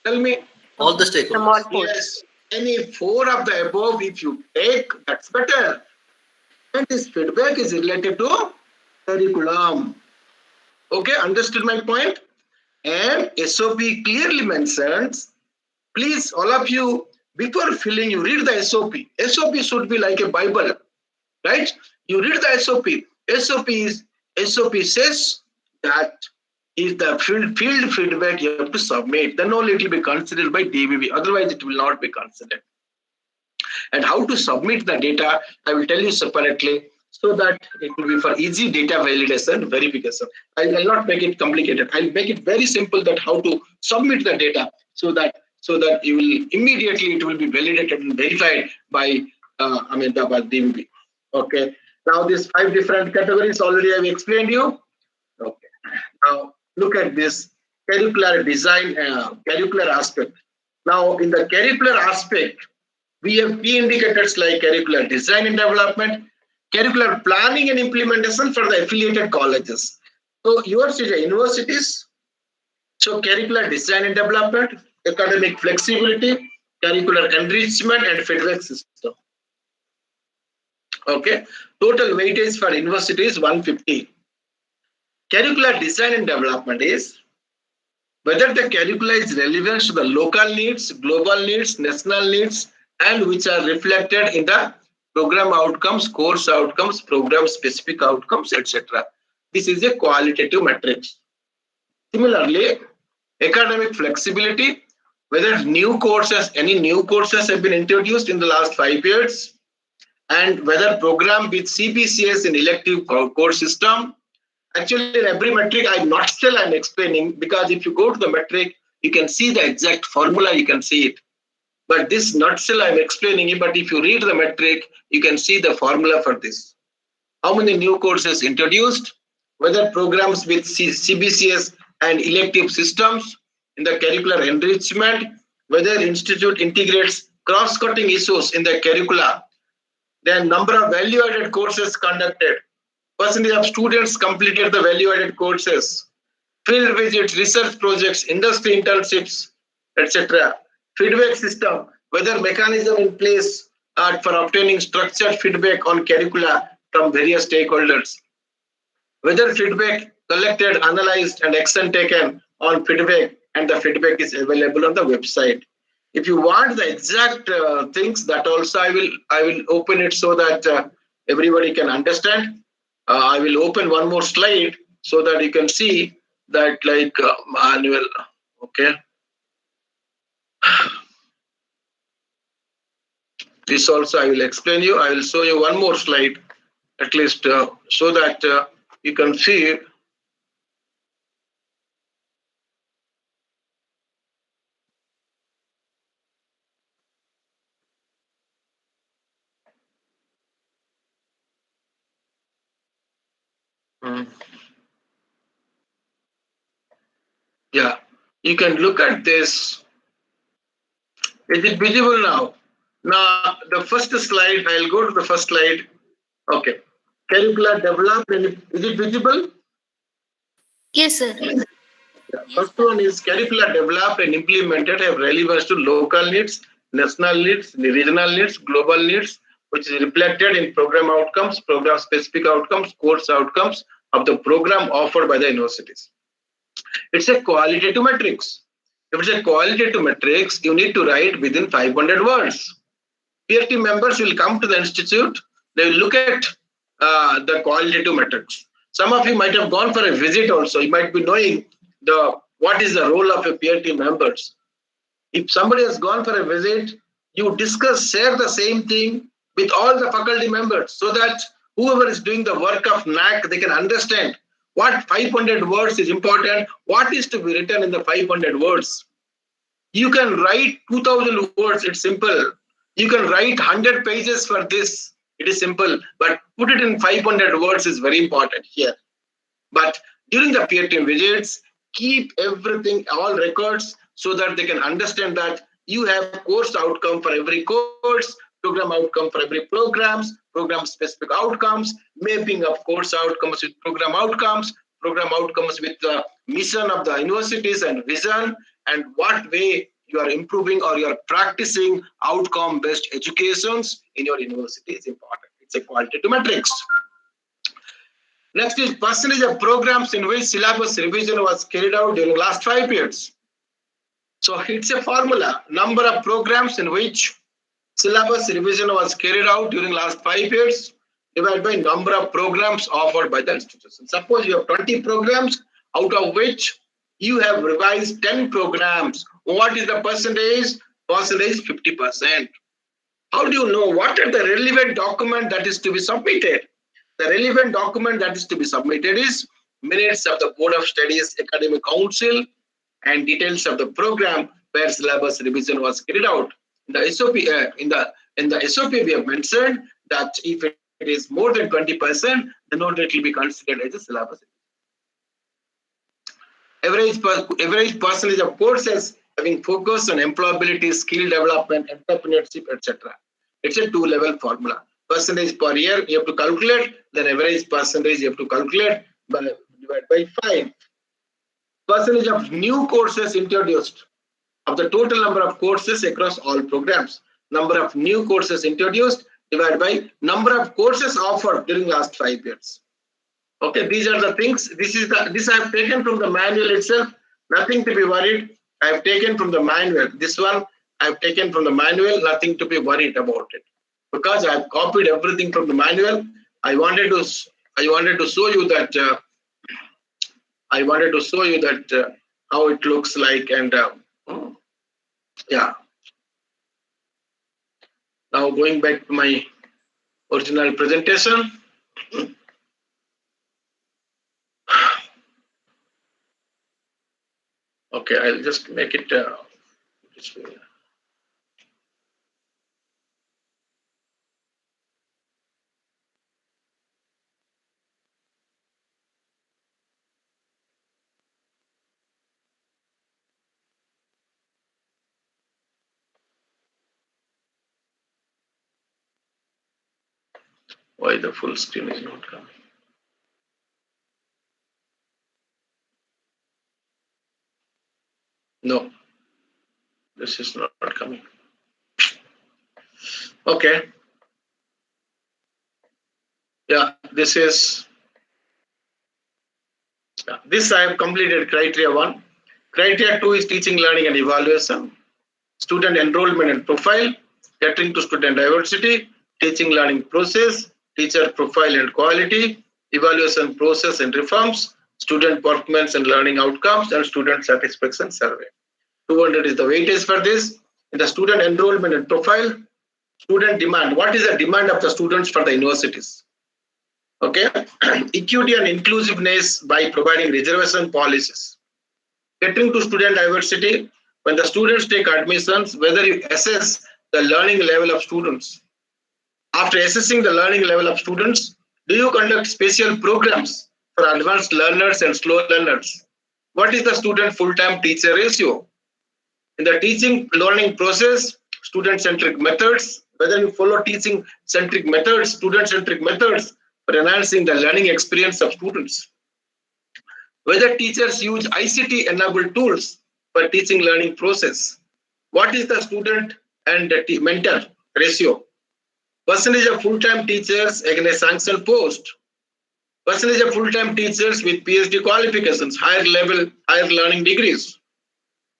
Tell me. All the stakeholders. Yes. Any 4 of the above, if you take, that's better. And this feedback is related to curriculum. Okay, understood my point? And SOP clearly mentions, please, all of you, before filling, you read the SOP. SOP should be like a Bible, right? You read the SOP. SOP says that if the field feedback you have to submit, then only it will be considered by DBB. Otherwise, it will not be considered. And how to submit the data, I will tell you separately, so that it will be for easy data validation, verification. I'll not make it complicated. I'll make it very simple that how to submit the data so that you will immediately it will be validated and verified by by DBB. Okay. Now these 5 different categories already I've explained you. Okay. Now look at this curricular design, curricular aspect. Now in the curricular aspect, we have key indicators like curricular design and development, curricular planning and implementation for the affiliated colleges. So yours is universities. So curricular design and development, academic flexibility, curricular enrichment and feedback system. Okay. Total weightage for university is 150. Curricular design and development is whether the curricula is relevant to the local needs, global needs, national needs, and which are reflected in the program outcomes, course outcomes, program specific outcomes, etc. This is a qualitative matrix. Similarly, academic flexibility, whether any new courses have been introduced in the last 5 years, and whether program with CPCS in elective course system. Actually, in every metric, I'm explaining, because if you go to the metric, you can see the exact formula, you can see it. But this nutshell I'm explaining it, but if you read the metric, you can see the formula for this. How many new courses introduced, whether programs with CBCS and elective systems in the curricular enrichment, whether institute integrates cross-cutting issues in the curricula, then number of value-added courses conducted, percentage of students completed the value-added courses, field visits, research projects, industry internships, etc. Feedback system, whether mechanism in place for obtaining structured feedback on curricula from various stakeholders, whether feedback collected, analyzed, and action taken on feedback, and the feedback is available on the website. If you want the exact things, that also I will open it so that everybody can understand. I will open one more slide so that you can see that like manual. Okay. This also I will explain you. I will show you one more slide, at least so that you can see. Yeah, you can look at this. Is it visible now? Now, the first slide, I'll go to the first slide. Okay. Curricular development, is it visible? Yes, sir. Yeah. First one is curricular developed and implemented have relevance to local needs, national needs, regional needs, global needs, which is reflected in program outcomes, program specific outcomes, course outcomes of the program offered by the universities. It's a qualitative matrix. If it's a qualitative matrix, you need to write within 500 words. Peer team members will come to the institute, they will look at the qualitative matrix. Some of you might have gone for a visit also. You might be knowing what is the role of a peer team members. If somebody has gone for a visit, you discuss, share the same thing with all the faculty members so that whoever is doing the work of NAAC, they can understand what 500 words is important, what is to be written in the 500 words. You can write 2000 words, it's simple. You can write 100 pages for this, it is simple, but put it in 500 words is very important here. But during the peer team visits, keep everything, all records, so that they can understand that you have course outcome for every course, program outcome for every programs, program specific outcomes, mapping of course outcomes with program outcomes with the mission of the universities and vision, and what way you are improving or you are practicing outcome-based educations in your university is important. It's a qualitative matrix. Next is percentage of programs in which syllabus revision was carried out during last 5 years. So it's a formula, number of programs in which syllabus revision was carried out during last 5 years divided by number of programs offered by the institution. Suppose you have 20 programs, out of which you have revised 10 programs. What is the percentage? Percentage 50%. How do you know what are the relevant document that is to be submitted? The relevant document that is to be submitted is minutes of the Board of Studies Academic Council and details of the program where syllabus revision was carried out. In the SOP, in the SOP, we have mentioned that if it is more than 20%, then only it will be considered as a syllabus. Average percentage of courses having focus on employability, skill development, entrepreneurship, etc. It's a 2-level formula. Percentage per year you have to calculate, then average percentage you have to calculate divided by 5. Percentage of new courses introduced of the total number of courses across all programs. Number of new courses introduced divided by number of courses offered during last 5 years. Okay, these are the things. This I have taken from the manual itself. Nothing to be worried. I have taken from the manual. This one I have taken from the manual. Nothing to be worried about it, because I have copied everything from the manual. I wanted to show you that. How it looks like, and yeah. Now going back to my original presentation. Okay, I'll just make it this way. Why the full screen is not coming? No, this is not coming. Okay. Yeah, this is. This I have completed criteria 1. Criteria 2 is teaching, learning, and evaluation. Student enrollment and profile, catering to student diversity, teaching, learning process, teacher profile and quality, evaluation process and reforms, student performance and learning outcomes, and student satisfaction survey. 200 is the weightage for this. In the student enrollment and profile, student demand. What is the demand of the students for the universities? Okay, equity and inclusiveness by providing reservation policies. Catering to student diversity, when the students take admissions, whether you assess the learning level of students. After assessing the learning level of students, do you conduct special programs for advanced learners and slow learners? What is the student full-time teacher ratio? In the teaching learning process, student-centric methods, whether you follow teaching-centric methods, student-centric methods for enhancing the learning experience of students. Whether teachers use ICT-enabled tools for teaching learning process. What is the student and mentor ratio. Percentage of full-time teachers against sanctioned post. Percentage of full-time teachers with PhD qualifications, higher level, higher learning degrees.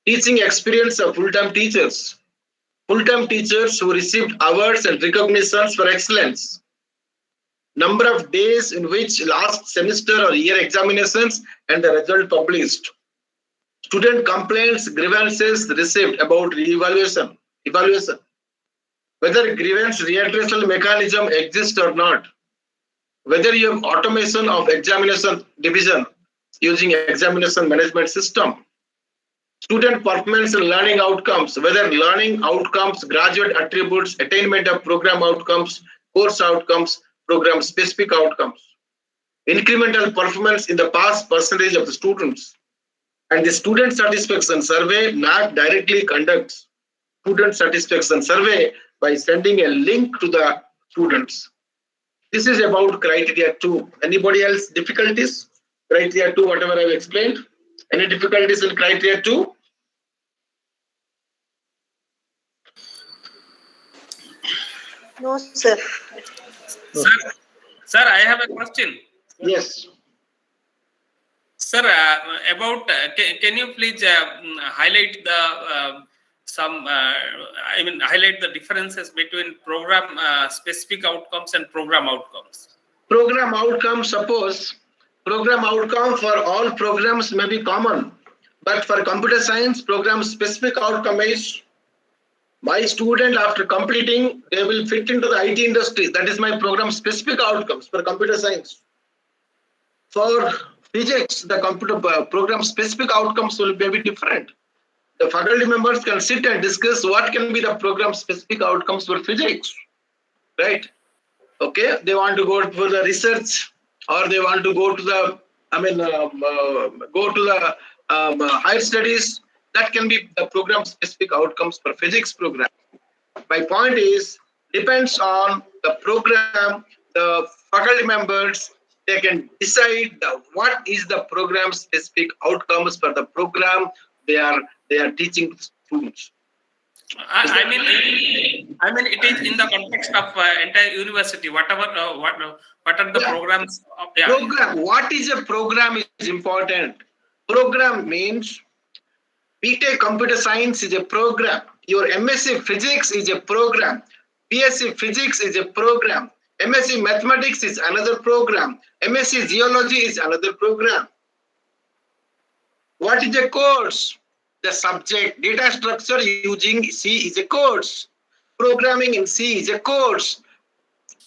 Teaching experience of full-time teachers. Full-time teachers who received awards and recognitions for excellence. Number of days in which last semester or year examinations and the result published. Student complaints, grievances received about evaluation. Whether grievance readdressal mechanism exists or not. Whether you have automation of examination division using examination management system. Student performance and learning outcomes, whether learning outcomes, graduate attributes, attainment of program outcomes, course outcomes, program specific outcomes. Incremental performance in the past percentage of the students. And the student satisfaction survey, NAAC directly conducts student satisfaction survey by sending a link to the students. This is about criteria 2. Anybody else difficulties? Criteria 2, whatever I've explained. Any difficulties in criteria 2? No, sir. Sir, I have a question. Yes. Sir, about can you please highlight the highlight the differences between program specific outcomes and program outcomes? Program outcome, suppose program outcome for all programs may be common, but for computer science, program specific outcome is my student after completing, they will fit into the IT industry. That is my program specific outcomes for computer science. For physics, the computer program specific outcomes will be different. The faculty members can sit and discuss what can be the program specific outcomes for physics, right? Okay, they want to go for the research, or they want to go to the, go to the higher studies. That can be the program specific outcomes for physics program. My point is, depends on the program, the faculty members, they can decide what is the program specific outcomes for the program they are teaching students. I mean, it is in the context of entire university. Whatever, what are the programs? Program. What is a program is important. Program means BTech Computer Science is a program. Your MSc Physics is a program. BSc Physics is a program. MSc Mathematics is another program. MSc Geology is another program. What is a course? The subject. Data structure using C is a course. Programming in C is a course.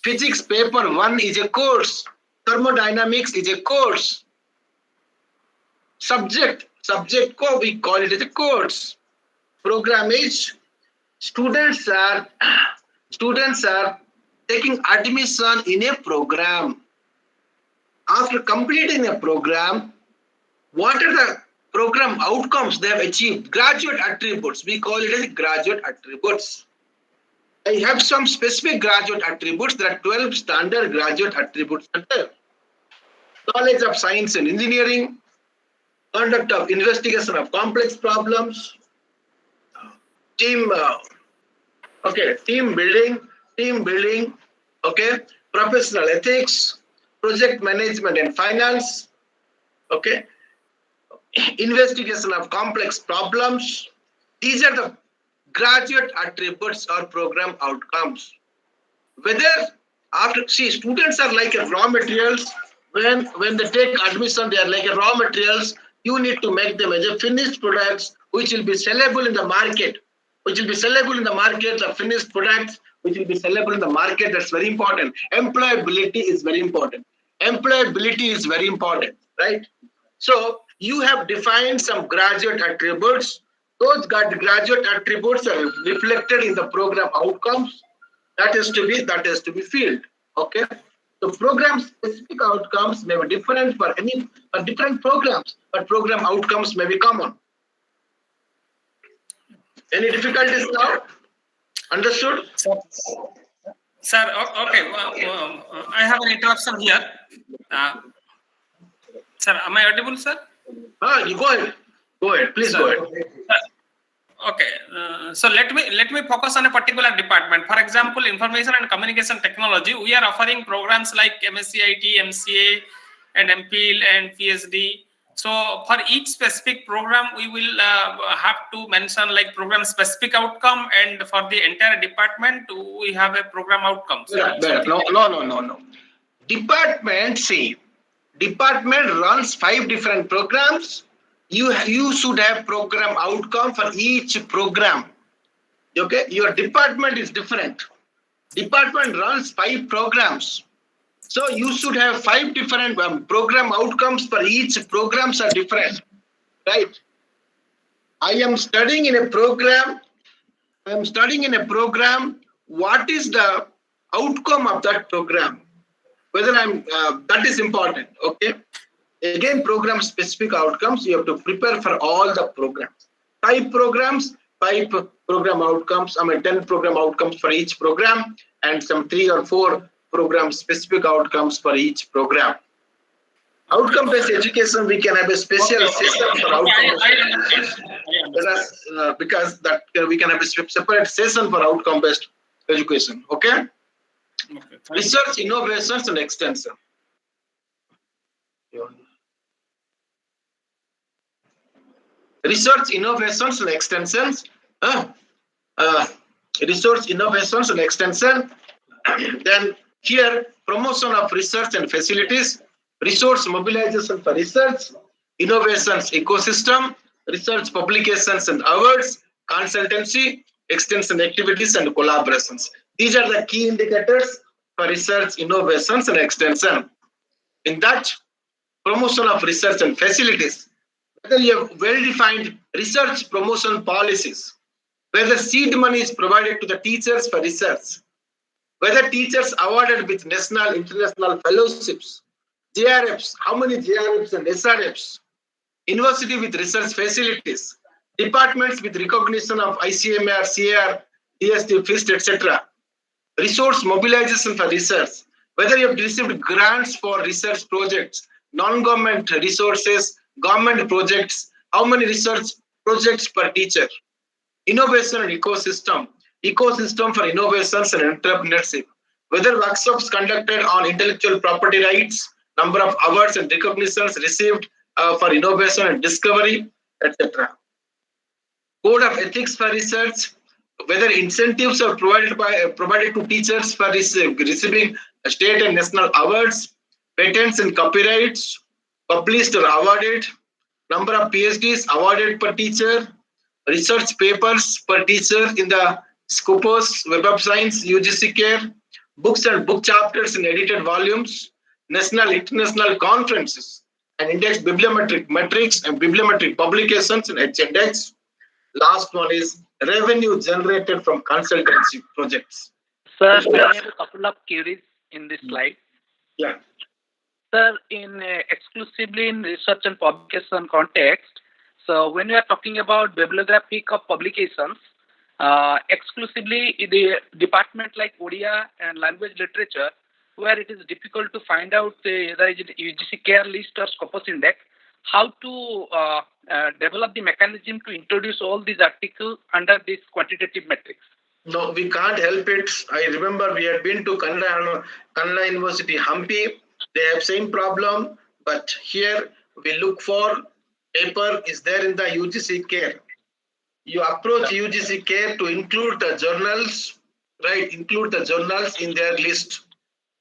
Physics paper 1 is a course. Thermodynamics is a course. Subject co, we call it as a course. Program is students are taking admission in a program. After completing a program, what are the program outcomes they have achieved? Graduate attributes. We call it as graduate attributes. I have some specific graduate attributes. There are 12 standard graduate attributes. Knowledge of science and engineering, conduct of investigation of complex problems, team building, okay, professional ethics, project management and finance, okay, investigation of complex problems. These are the graduate attributes or program outcomes. Whether after, see, students are like a raw materials. When they take admission, they are like a raw materials. You need to make them as a finished products, which will be sellable in the market. The finished products, which will be sellable in the market. That's very important. Employability is very important. Right? So you have defined some graduate attributes. Those graduate attributes are reflected in the program outcomes. That has to be filled. Okay. The program specific outcomes may be different for different programs, but program outcomes may be common. Any difficulties now? Understood? Sir, okay. I have an interruption here. Sir, am I audible, sir? You go ahead. Please go ahead. Okay, so let me focus on a particular department. For example, information and communication technology. We are offering programs like MSCIT, MCA, and MPhil and PhD. So for each specific program, we will have to mention like program specific outcome, and for the entire department, we have a program outcome. So No. Department runs 5 different programs. You should have program outcome for each program. Okay, your department is different. Department runs 5 programs. So you should have 5 different program outcomes for each programs are different, right? I am studying in a program. What is the outcome of that program? Whether that is important. Okay. Again, program specific outcomes. You have to prepare for all the programs. 5 programs, 5 program outcomes. 10 program outcomes for each program, and some 3 or 4 program specific outcomes for each program. Outcome-based education, we can have a special session for outcome-based education. Because that we can have a separate session for outcome-based education. Okay? Research, innovations, and extension. Research, innovations, and extensions. Research, innovations, and extension. Then here, promotion of research and facilities, resource mobilization for research, innovations ecosystem, research publications and awards, consultancy, extension activities, and collaborations. These are the key indicators for research, innovations, and extension. In that, promotion of research and facilities, whether you have well-defined research promotion policies, whether seed money is provided to the teachers for research, whether teachers awarded with national, international fellowships, JRFs, how many JRFs and SRFs, university with research facilities, departments with recognition of ICMR, CAR, DST, FIST, etc. Resource mobilization for research, whether you have received grants for research projects, non-government resources, government projects, how many research projects per teacher, innovation and ecosystem for innovations and entrepreneurship, whether workshops conducted on intellectual property rights, number of awards and recognitions received for innovation and discovery, etc. Code of ethics for research, whether incentives are provided to teachers for receiving state and national awards, patents and copyrights, published or awarded, number of PhDs awarded per teacher, research papers per teacher in the Scopus, Web of Science, UGC Care, books and book chapters in edited volumes, national, international conferences, and index bibliometric metrics and bibliometric publications in H-index. Last one is revenue generated from consultancy projects. Sir, I have a couple of queries in this slide. Yeah. Sir, exclusively in research and publication context, so when we are talking about bibliographic of publications, exclusively in the department like Odia and language literature, where it is difficult to find out whether it is UGC Care list or Scopus index, how to develop the mechanism to introduce all these articles under this quantitative metrics? No, we can't help it. I remember we had been to Kannada University, Hampi. They have same problem, but here we look for paper is there in the UGC Care. You approach UGC Care to include the journals, right? Include the journals in their list.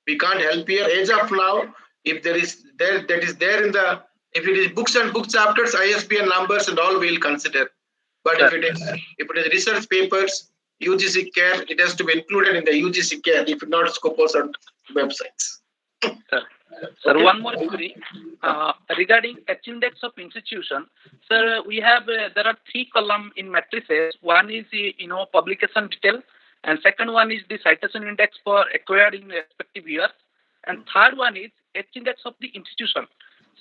We can't help here. As of now, if there is there that is there in the, if it is books and book chapters, ISBN numbers and all we'll consider. But if it is research papers, UGC Care, it has to be included in the UGC Care. If not, Scopus or websites. Sir, one more query regarding H-index of institution. Sir, we have there are 3 columns in matrices. One is the publication detail, and second one is the citation index for acquired in respective years, and third one is H-index of the institution.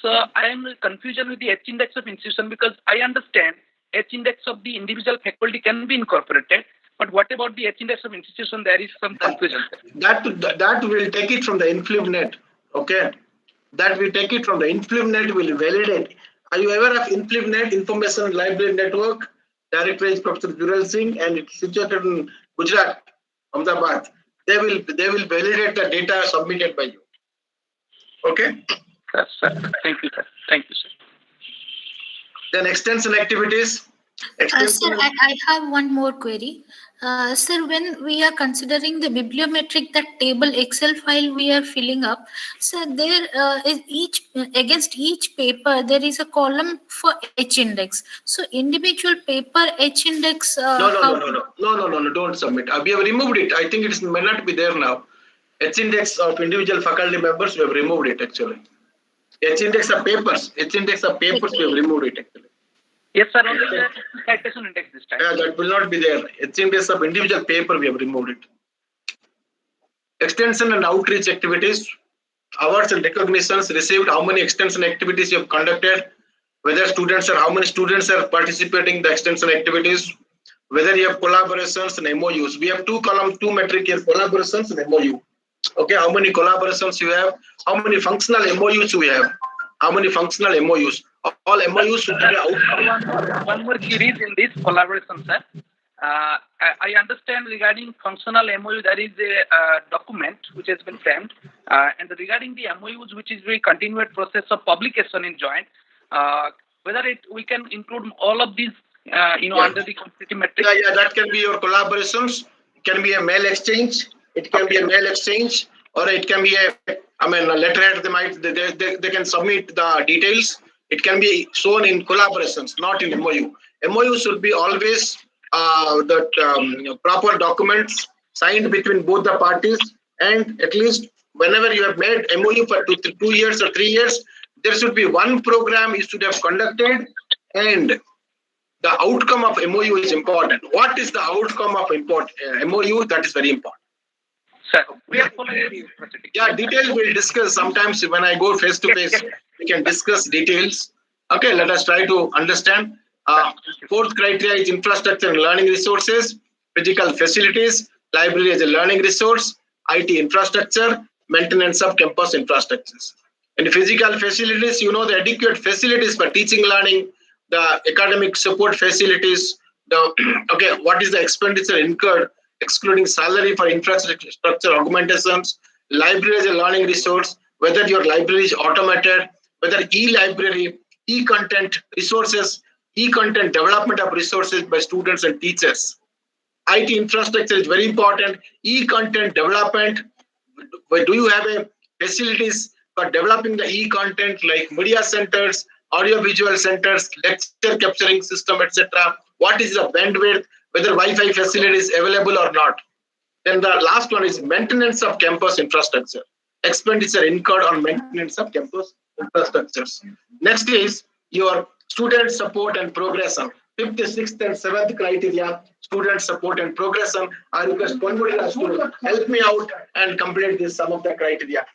So I am confusion with the H-index of institution because I understand H-index of the individual faculty can be incorporated, but what about the H-index of institution? There is some confusion. That will take it from the InfluMnet. Okay, that we take it from the InfluMnet will validate. Are you aware of InfluMnet, Information Library Network? Director is Professor Jural Singh, and it's situated in Gujarat, Ahmedabad. They will validate the data submitted by you. Okay. Yes, sir. Thank you, sir. Thank you, sir. Then extension activities. Sir, I have one more query. Sir, when we are considering the bibliometric, that table Excel file we are filling up, sir, there is against each paper there is a column for H index. So individual paper H index. No, don't submit. We have removed it. I think it may not be there now. H index of individual faculty members, we have removed it actually. H index of papers. H index of papers, we have removed it actually. Yes, sir. Only the citation index this time. Yeah, that will not be there. H index of individual paper, we have removed it. Extension and outreach activities. Awards and recognitions received. How many extension activities you have conducted? Whether how many students are participating in the extension activities? Whether you have collaborations and MOUs. We have two metric here: collaborations and MOU. Okay, how many collaborations you have? How many functional MOUs you have? How many functional MOUs? All MOUs should be out. One more query in this collaboration, sir. I understand regarding functional MOU, there is a document which has been framed, and regarding the MOUs, which is a continued process of publication in joint, whether we can include all of these, under the competitive metric. Yeah, that can be your collaborations. It can be a mail exchange. It can be a mail exchange, or it can be a letterhead. They can submit the details. It can be shown in collaborations, not in MOU. MOU should be always proper documents signed between both the parties, and at least whenever you have made MOU for 2 years or 3 years, there should be one program you should have conducted, and the outcome of MOU is important. What is the outcome of MOU? That is very important. Sir, we are following the procedure. Yeah, details we'll discuss. Sometimes when I go face to face, we can discuss details. Okay, let us try to understand. Fourth criteria is infrastructure and learning resources, physical facilities, library as a learning resource, IT infrastructure, maintenance of campus infrastructures. In physical facilities, the adequate facilities for teaching, learning, the academic support facilities, what is the expenditure incurred, excluding salary for infrastructure augmentations, library as a learning resource, whether your library is automated, whether e-library, e-content resources, e-content development of resources by students and teachers. IT infrastructure is very important. E-content development, do you have a facilities for developing the e-content like media centers, audio-visual centers, lecture capturing system, etc.? What is the bandwidth, whether Wi-Fi facility is available or not? Then the last one is maintenance of campus infrastructure. Expenditure incurred on maintenance of campus infrastructures. Next is your student support and progression. 5th, 6th, and 7th criteria, student support and progression. I request one has to help me out and complete this, some of the criteria.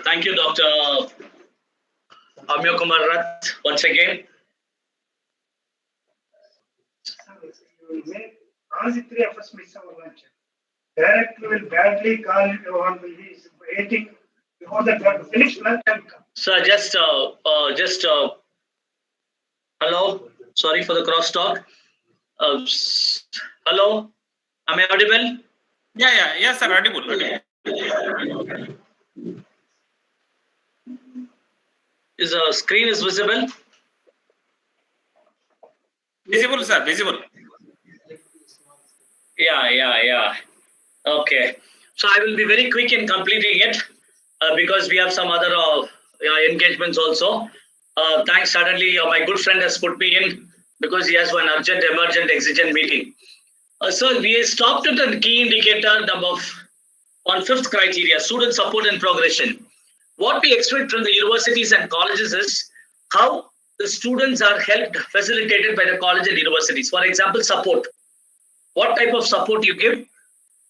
Thank you, Dr. Amyo Kumar Rath, once again. You will make all the three of us miss our lunch. Director will badly call you on he is waiting before the time to finish lunch and come. Sir, just hello. Sorry for the crosstalk. Hello, am I audible? Yeah, sir, audible. Is the screen is visible? Visible, sir, visible. Yeah. Okay. So I will be very quick in completing it because we have some other engagements also. Thanks. Suddenly, my good friend has put me in because he has one urgent, emergent, exigent meeting. So we stopped at the key indicator on 5th criteria, student support and progression. What we expect from the universities and colleges is how the students are helped, facilitated by the college and universities. For example, support. What type of support you give?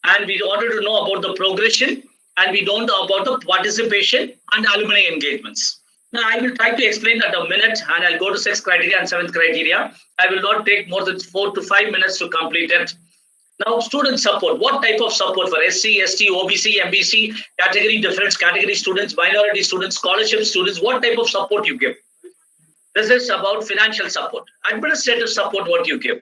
And we wanted to know about the progression, and we don't know about the participation and alumni engagements. Now, I will try to explain that a minute, and I'll go to 6th criteria and 7th criteria. I will not take more than 4 to 5 minutes to complete it. Now, student support. What type of support for SC, ST, OBC, MBC, category difference, category students, minority students, scholarship students? What type of support you give? This is about financial support, administrative support. What you give?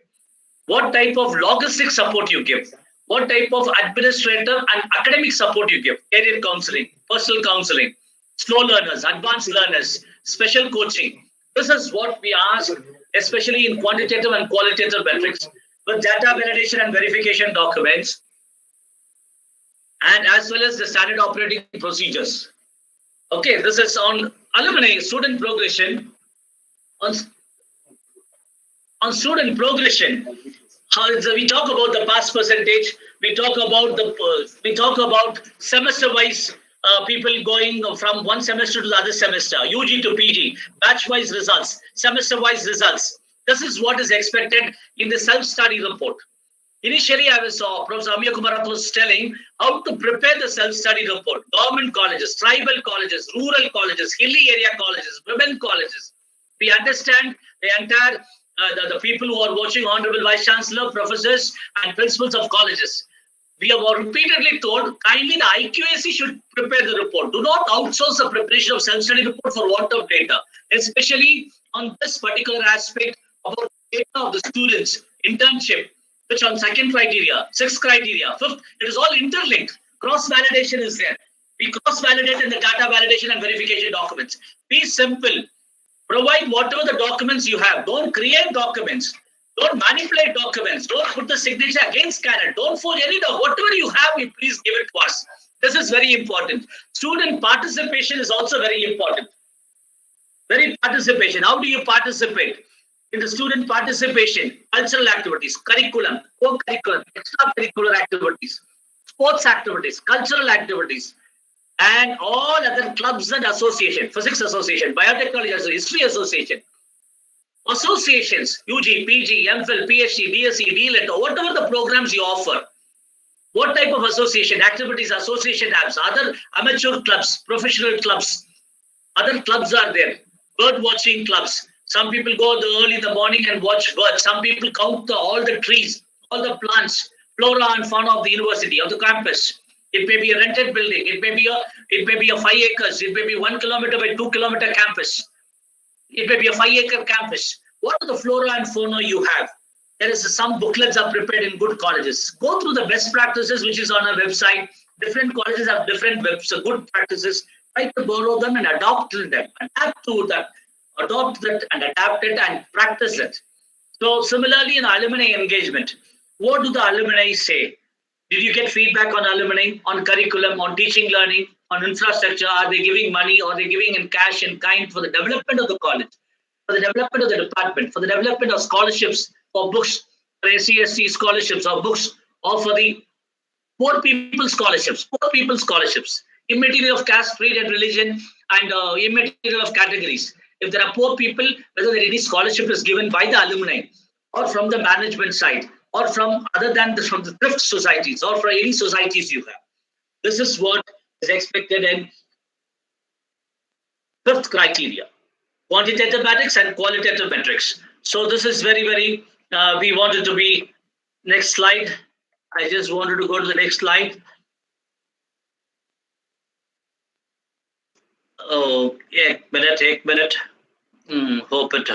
What type of logistic support you give? What type of administrative and academic support you give? Career counseling, personal counseling, slow learners, advanced learners, special coaching. This is what we ask, especially in quantitative and qualitative metrics, with data validation and verification documents, and as well as the standard operating procedures. Okay, this is on alumni student progression. On student progression, we talk about the pass percentage. We talk about semester-wise people going from one semester to the other semester, UG to PG, batch-wise results, semester-wise results. This is what is expected in the self-study report. Initially, Professor Amir Kumarat was telling how to prepare the self-study report. Government colleges, tribal colleges, rural colleges, hilly area colleges, women colleges. We understand the entire the people who are watching, Honorable Vice Chancellor, professors, and principals of colleges. We have repeatedly told, kindly the IQAC should prepare the report. Do not outsource the preparation of self-study report for want of data, especially on this particular aspect about data of the students, internship, which on second criteria, sixth criteria, fifth, it is all interlinked. Cross-validation is there. We cross-validate in the data validation and verification documents. Be simple. Provide whatever the documents you have. Don't create documents. Don't manipulate documents. Don't put the signature against scanner. Don't forge any document. Whatever you have, you please give it to us. This is very important. Student participation is also very important. Very participation. How do you participate? In the student participation, cultural activities, curriculum, co-curriculum, extracurricular activities, sports activities, cultural activities, and all other clubs and association, physics association, biotechnology association, history association, associations, UG, PG, MPhil, PhD, DSc, DLET, whatever the programs you offer. What type of association, activities association has, other amateur clubs, professional clubs, other clubs are there, bird watching clubs. Some people go early in the morning and watch birds. Some people count all the trees, all the plants, flora and fauna of the university, of the campus. It may be a rented building. It may be a 5 acres. It may be 1 kilometer by 2 kilometer campus. It may be a 5 acre campus. What are the flora and fauna you have? There is some booklets are prepared in good colleges. Go through the best practices, which is on our website. Different colleges have different good practices. Try to borrow them and adopt them, adapt to that, adopt that and adapt it and practice it. So similarly in alumni engagement, what do the alumni say? Did you get feedback on alumni, on curriculum, on teaching, learning, on infrastructure? Are they giving money or are they giving in cash and kind for the development of the college, for the development of the department, for the development of scholarships or books, for SCST scholarships or books, or for the poor people scholarships, immaterial of caste, creed and religion, and immaterial of categories. If there are poor people, whether any scholarship is given by the alumni or from the management side, or from other than from the thrift societies or for any societies you have. This is what is expected in fifth criteria, quantitative metrics and qualitative metrics. So this is very, very, we wanted to be, next slide. I just wanted to go to the next slide. Oh, एक minute. Hope it,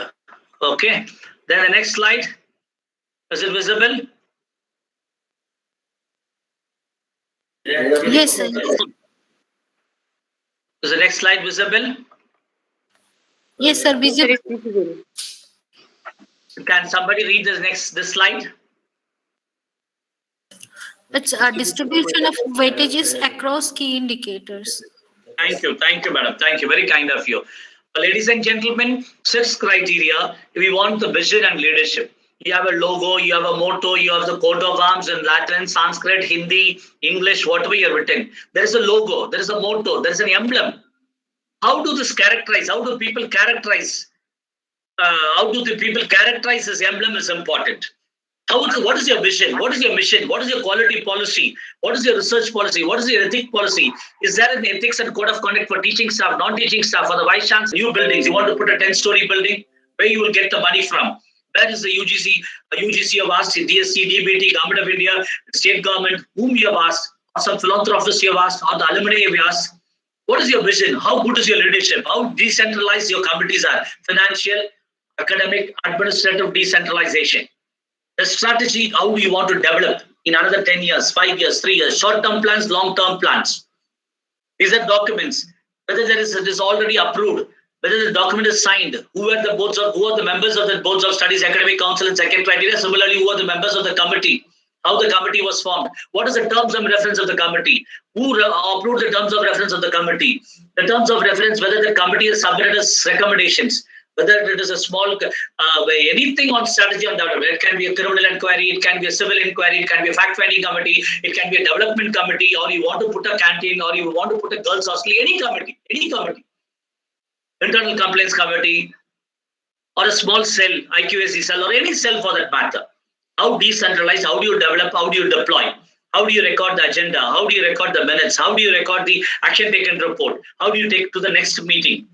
okay. Then the next slide. Is it visible? Yes, sir. Is the next slide visible? Yes, sir. Visible. Can somebody read this slide? It's a distribution of weightages across key indicators. Thank you, madam. Thank you. Very kind of you. Ladies and gentlemen, 6 criteria. We want the vision and leadership. You have a logo, you have a motto, you have the coat of arms in Latin, Sanskrit, Hindi, English, whatever you have written. There is a logo, there is a motto, there is an emblem. How do this characterize? How do people characterize? This emblem is important. What is your vision? What is your mission? What is your quality policy? What is your research policy? What is your ethics policy? Is there an ethics and code of conduct for teaching staff, non-teaching staff, for the vice chancellor? New buildings, you want to put a 10-story building, where you will get the money from? Where is the UGC? UGC have asked, DSC, DBT, Government of India, state government, whom you have asked, or some philanthropists you have asked, or the alumni you have asked. What is your vision? How good is your leadership? How decentralized your committees are? Financial, academic, administrative decentralization. The strategy, how do you want to develop in another 10 years, 5 years, 3 years, short-term plans, long-term plans. These are documents. Whether it is already approved, whether the document is signed, who are the members of the boards of studies, academic council, and second criteria. Similarly, who are the members of the committee? How the committee was formed? What is the terms of reference of the committee? Who approved the terms of reference of the committee? The terms of reference, whether the committee has submitted as recommendations, whether it is a small, anything on strategy on development. It can be a criminal inquiry, it can be a civil inquiry, it can be a fact-finding committee, it can be a development committee, or you want to put a canteen, or you want to put a girls' hostel, any committee. Internal complaints committee, or a small cell, IQAC cell, or any cell for that matter. How decentralized, how do you develop, how do you deploy? How do you record the agenda? How do you record the minutes? How do you record the action taken report? How do you take to the next meeting?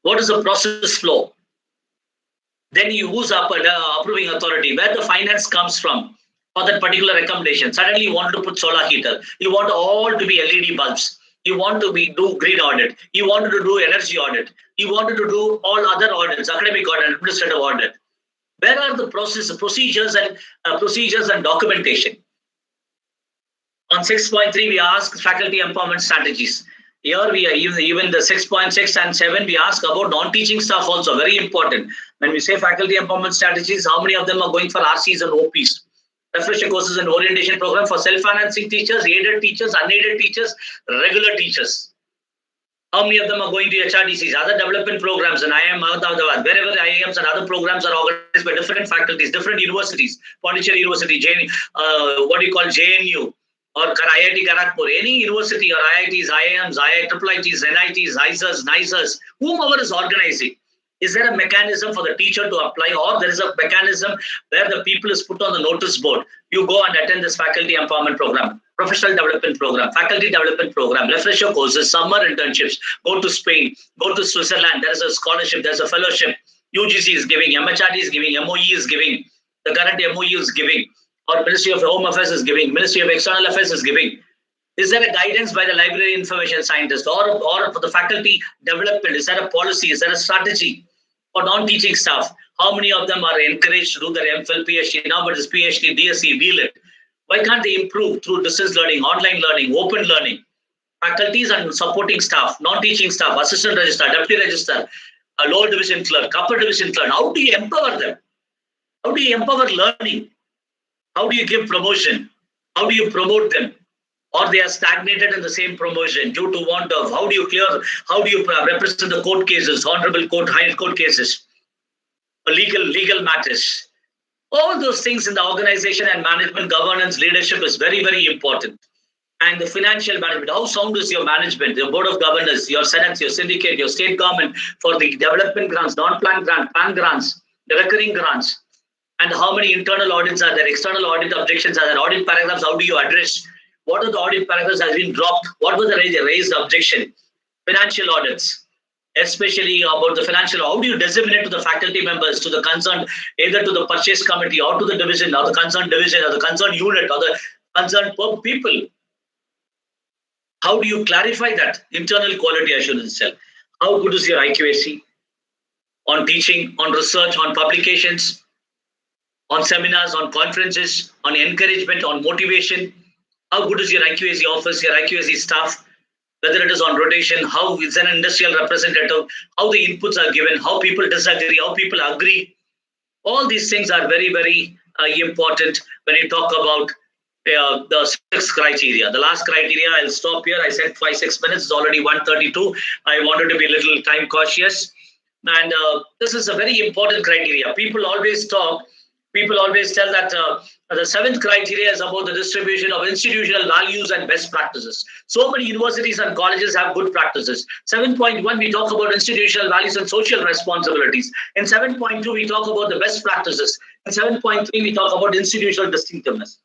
What is the process flow? Then you use up approving authority, where the finance comes from for that particular recommendation. Suddenly you want to put solar heater. You want all to be LED bulbs. You want to do grid audit. You wanted to do energy audit. You wanted to do all other audits, academic audit, administrative audit. Where are the procedures and documentation? On 6.3, we ask faculty empowerment strategies. Here we are even the 6.6 and 7, we ask about non-teaching staff also, very important. When we say faculty empowerment strategies, how many of them are going for RCs and OPs? Refresher courses and orientation program for self-financing teachers, aided teachers, unaided teachers, regular teachers. How many of them are going to HRDCs, other development programs in IIM Ahmedabad, wherever IIMs and other programs are organized by different faculties, different universities, Pondicherry University, JNU, or IIT Kharagpur, any university or IITs, IIMs, IITs, NITs, ISAs, NISAs, whomever is organizing. Is there a mechanism for the teacher to apply, or there is a mechanism where the people is put on the notice board? You go and attend this faculty empowerment program, professional development program, faculty development program, refresher courses, summer internships, go to Spain, go to Switzerland, there is a scholarship, there's a fellowship, UGC is giving, MHRD is giving, MOE is giving, the current MOE is giving, or Ministry of Home Affairs is giving, Ministry of External Affairs is giving. Is there a guidance by the library information scientist or for the faculty development? Is there a policy? Is there a strategy for non-teaching staff? How many of them are encouraged to do their MPhil, PhD, now it is PhD, DSc, DLIT? Why can't they improve through distance learning, online learning, open learning? Faculties and supporting staff, non-teaching staff, assistant registrar, deputy registrar, a lower division clerk, upper division clerk. How do you empower them? How do you empower learning? How do you give promotion? How do you promote them? Or they are stagnated in the same promotion due to want of how do you represent the court cases, honorable court, high court cases, legal matters. All those things in the organization and management, governance, leadership is very, very important. And the financial management, how sound is your management, your board of governors, your senate, your syndicate, your state government for the development grants, non-plan grant, plan grants, the recurring grants, and how many internal audits are there, external audit objections are there, audit paragraphs, how do you address? What are the audit paragraphs that has been dropped? What was the raised objection? Financial audits, especially about the financial, how do you disseminate to the faculty members, to the concerned, either to the purchase committee or to the division or the concerned division or the concerned unit or the concerned people? How do you clarify that? Internal quality assurance cell. How good is your IQAC on teaching, on research, on publications, on seminars, on conferences, on encouragement, on motivation? How good is your IQAC office, your IQAC staff, whether it is on rotation, how is an industrial representative, how the inputs are given, how people disagree, how people agree. All these things are very, very important when you talk about the 6 criteria. The last criteria, I'll stop here. I said 5-6 minutes, it's already 1:32. I wanted to be a little time cautious. And this is a very important criteria. People always tell that the 7th criteria is about the distribution of institutional values and best practices. So many universities and colleges have good practices. 7.1, we talk about institutional values and social responsibilities. In 7.2, we talk about the best practices. In 7.3, we talk about institutional distinctiveness.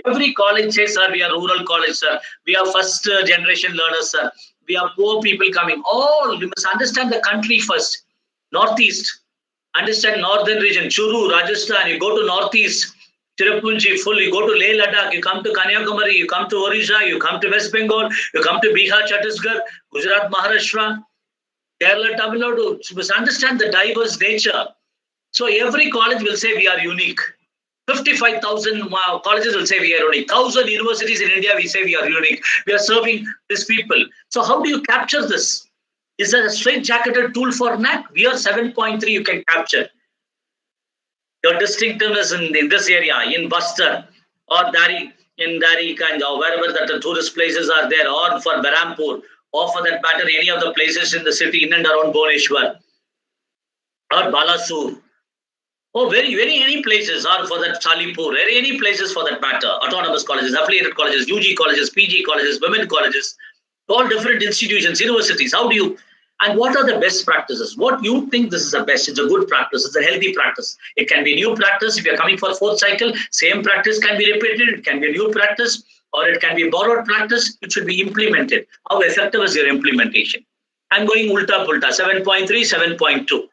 Every college says, sir, we are rural college, sir. We are first generation learners, sir. We are poor people coming. We must understand the country first. Northeast. Understand northern region, Churu, Rajasthan, you go to northeast, Tirupulji full, you go to Leh Ladakh, you come to Kanyakumari, you come to Orissa, you come to West Bengal, you come to Bihar, Chhattisgarh, Gujarat, Maharashtra, Kerala, Tamil Nadu. You must understand the diverse nature. So every college will say we are unique. 55,000 colleges will say we are unique. 1,000 universities in India, we say we are unique. We are serving these people. So how do you capture this? Is there a straight-jacketed tool for NAAC? We are 7.3, you can capture. Your distinctiveness in this area, in Bastar or Dari, in Dari, or wherever that the tourist places are there, or for Barampur, or for that matter, any of the places in the city in and around Bhubaneswar, or Balasur, or any places, or for that Salipur, any places for that matter, autonomous colleges, affiliated colleges, UG colleges, PG colleges, women colleges, all different institutions, universities. How do you, and what are the best practices? What you think this is the best? It's a good practice. It's a healthy practice. It can be new practice. If you're coming for fourth cycle, same practice can be repeated. It can be a new practice, or it can be borrowed practice. It should be implemented. How effective is your implementation? I'm going ulta pulta, 7.3, 7.2.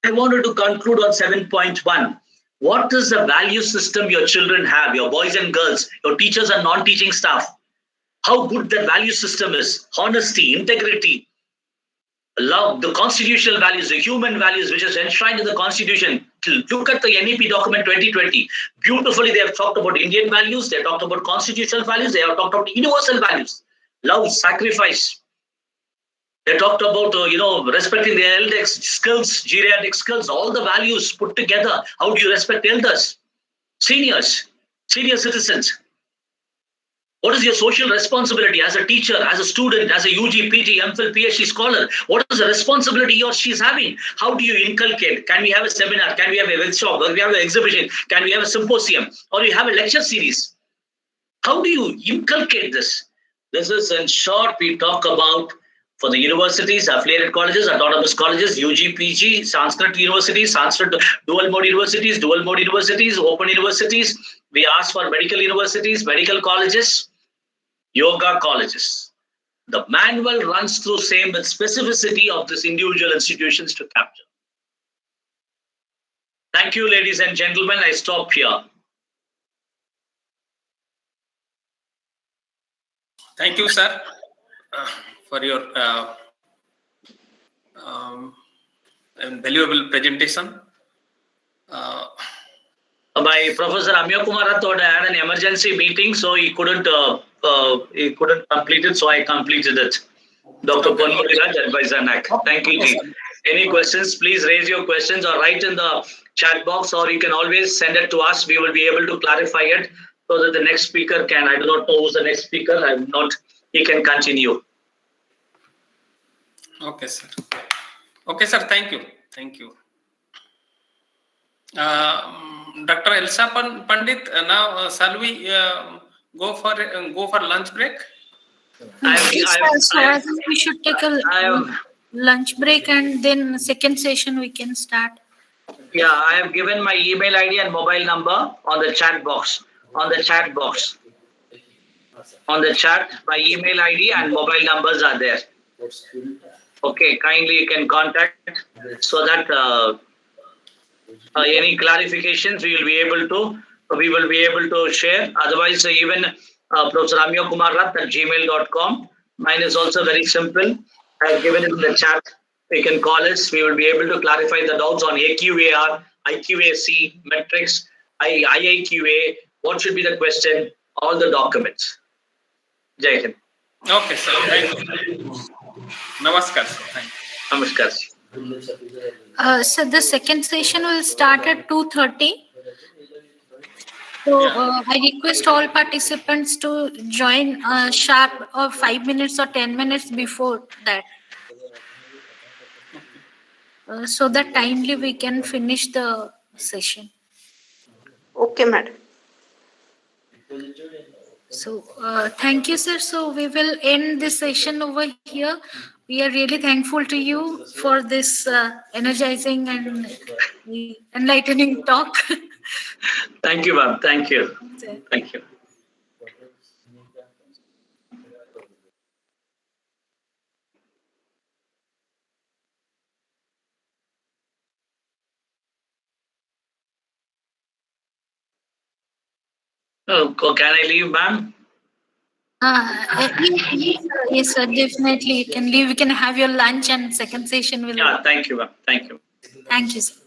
I wanted to conclude on 7.1. What is the value system your children have, your boys and girls, your teachers and non-teaching staff? How good that value system is. Honesty, integrity, love, the constitutional values, the human values, which is enshrined in the Constitution. Look at the NEP document 2020. Beautifully, they have talked about Indian values, they have talked about constitutional values, they have talked about universal values. Love, sacrifice. They talked about, respecting the elders, skills, geriatric skills, all the values put together. How do you respect elders, seniors, senior citizens? What is your social responsibility as a teacher, as a student, as a UG, PG, MPhil, PhD scholar? What is the responsibility he or she is having? How do you inculcate? Can we have a seminar? Can we have a workshop? Can we have an exhibition? Can we have a symposium? Or you have a lecture series? How do you inculcate this? This is, in short, we talk about for the universities, affiliated colleges, autonomous colleges, UG, PG, Sanskrit universities, Sanskrit dual mode universities, open universities. We ask for medical universities, medical colleges, yoga colleges. The manual runs through same with specificity of this individual institutions to capture. Thank you, ladies and gentlemen. I stop here. Thank you, sir, for your valuable presentation. My Professor Amya Kumar thought I had an emergency meeting, so he couldn't complete it, so I completed it. Dr. Ponmuraj, advisor NAAC. Thank you, Ji. Any questions, please raise your questions or write in the chat box, or you can always send it to us. We will be able to clarify it so that the next speaker can, I do not know who's the next speaker, I'm not, he can continue. Okay, sir. Okay, sir. Thank you. Thank you. Dr. Elsa Pandit, now shall we go for lunch break? I think we should take a lunch break, and then second session we can start. Yeah, I have given my email ID and mobile number on the chat box. On the chat, my email ID and mobile numbers are there. Okay, kindly you can contact so that any clarifications we will be able to share. Otherwise, even Professor Amya Kumar at gmail.com. Mine is also very simple. I have given it in the chat. You can call us. We will be able to clarify the doubts on AQAR, IQAC, metrics, IIQA. What should be the question? All the documents. Jai Hind. Okay, sir. Thank you. Namaskar, sir. Thank you. Namaskar. So the second session will start at 2:30. So I request all participants to join sharp of 5 minutes or 10 minutes before that. So that timely we can finish the session. Okay, madam. So thank you, sir. So we will end this session over here. We are really thankful to you for this energizing and enlightening talk. Thank you, ma'am. Thank you. Thank you. Can I leave, ma'am? Yes, sir, definitely you can leave. You can have your lunch and second session will. Yeah, thank you, ma'am. Thank you. Thank you, sir.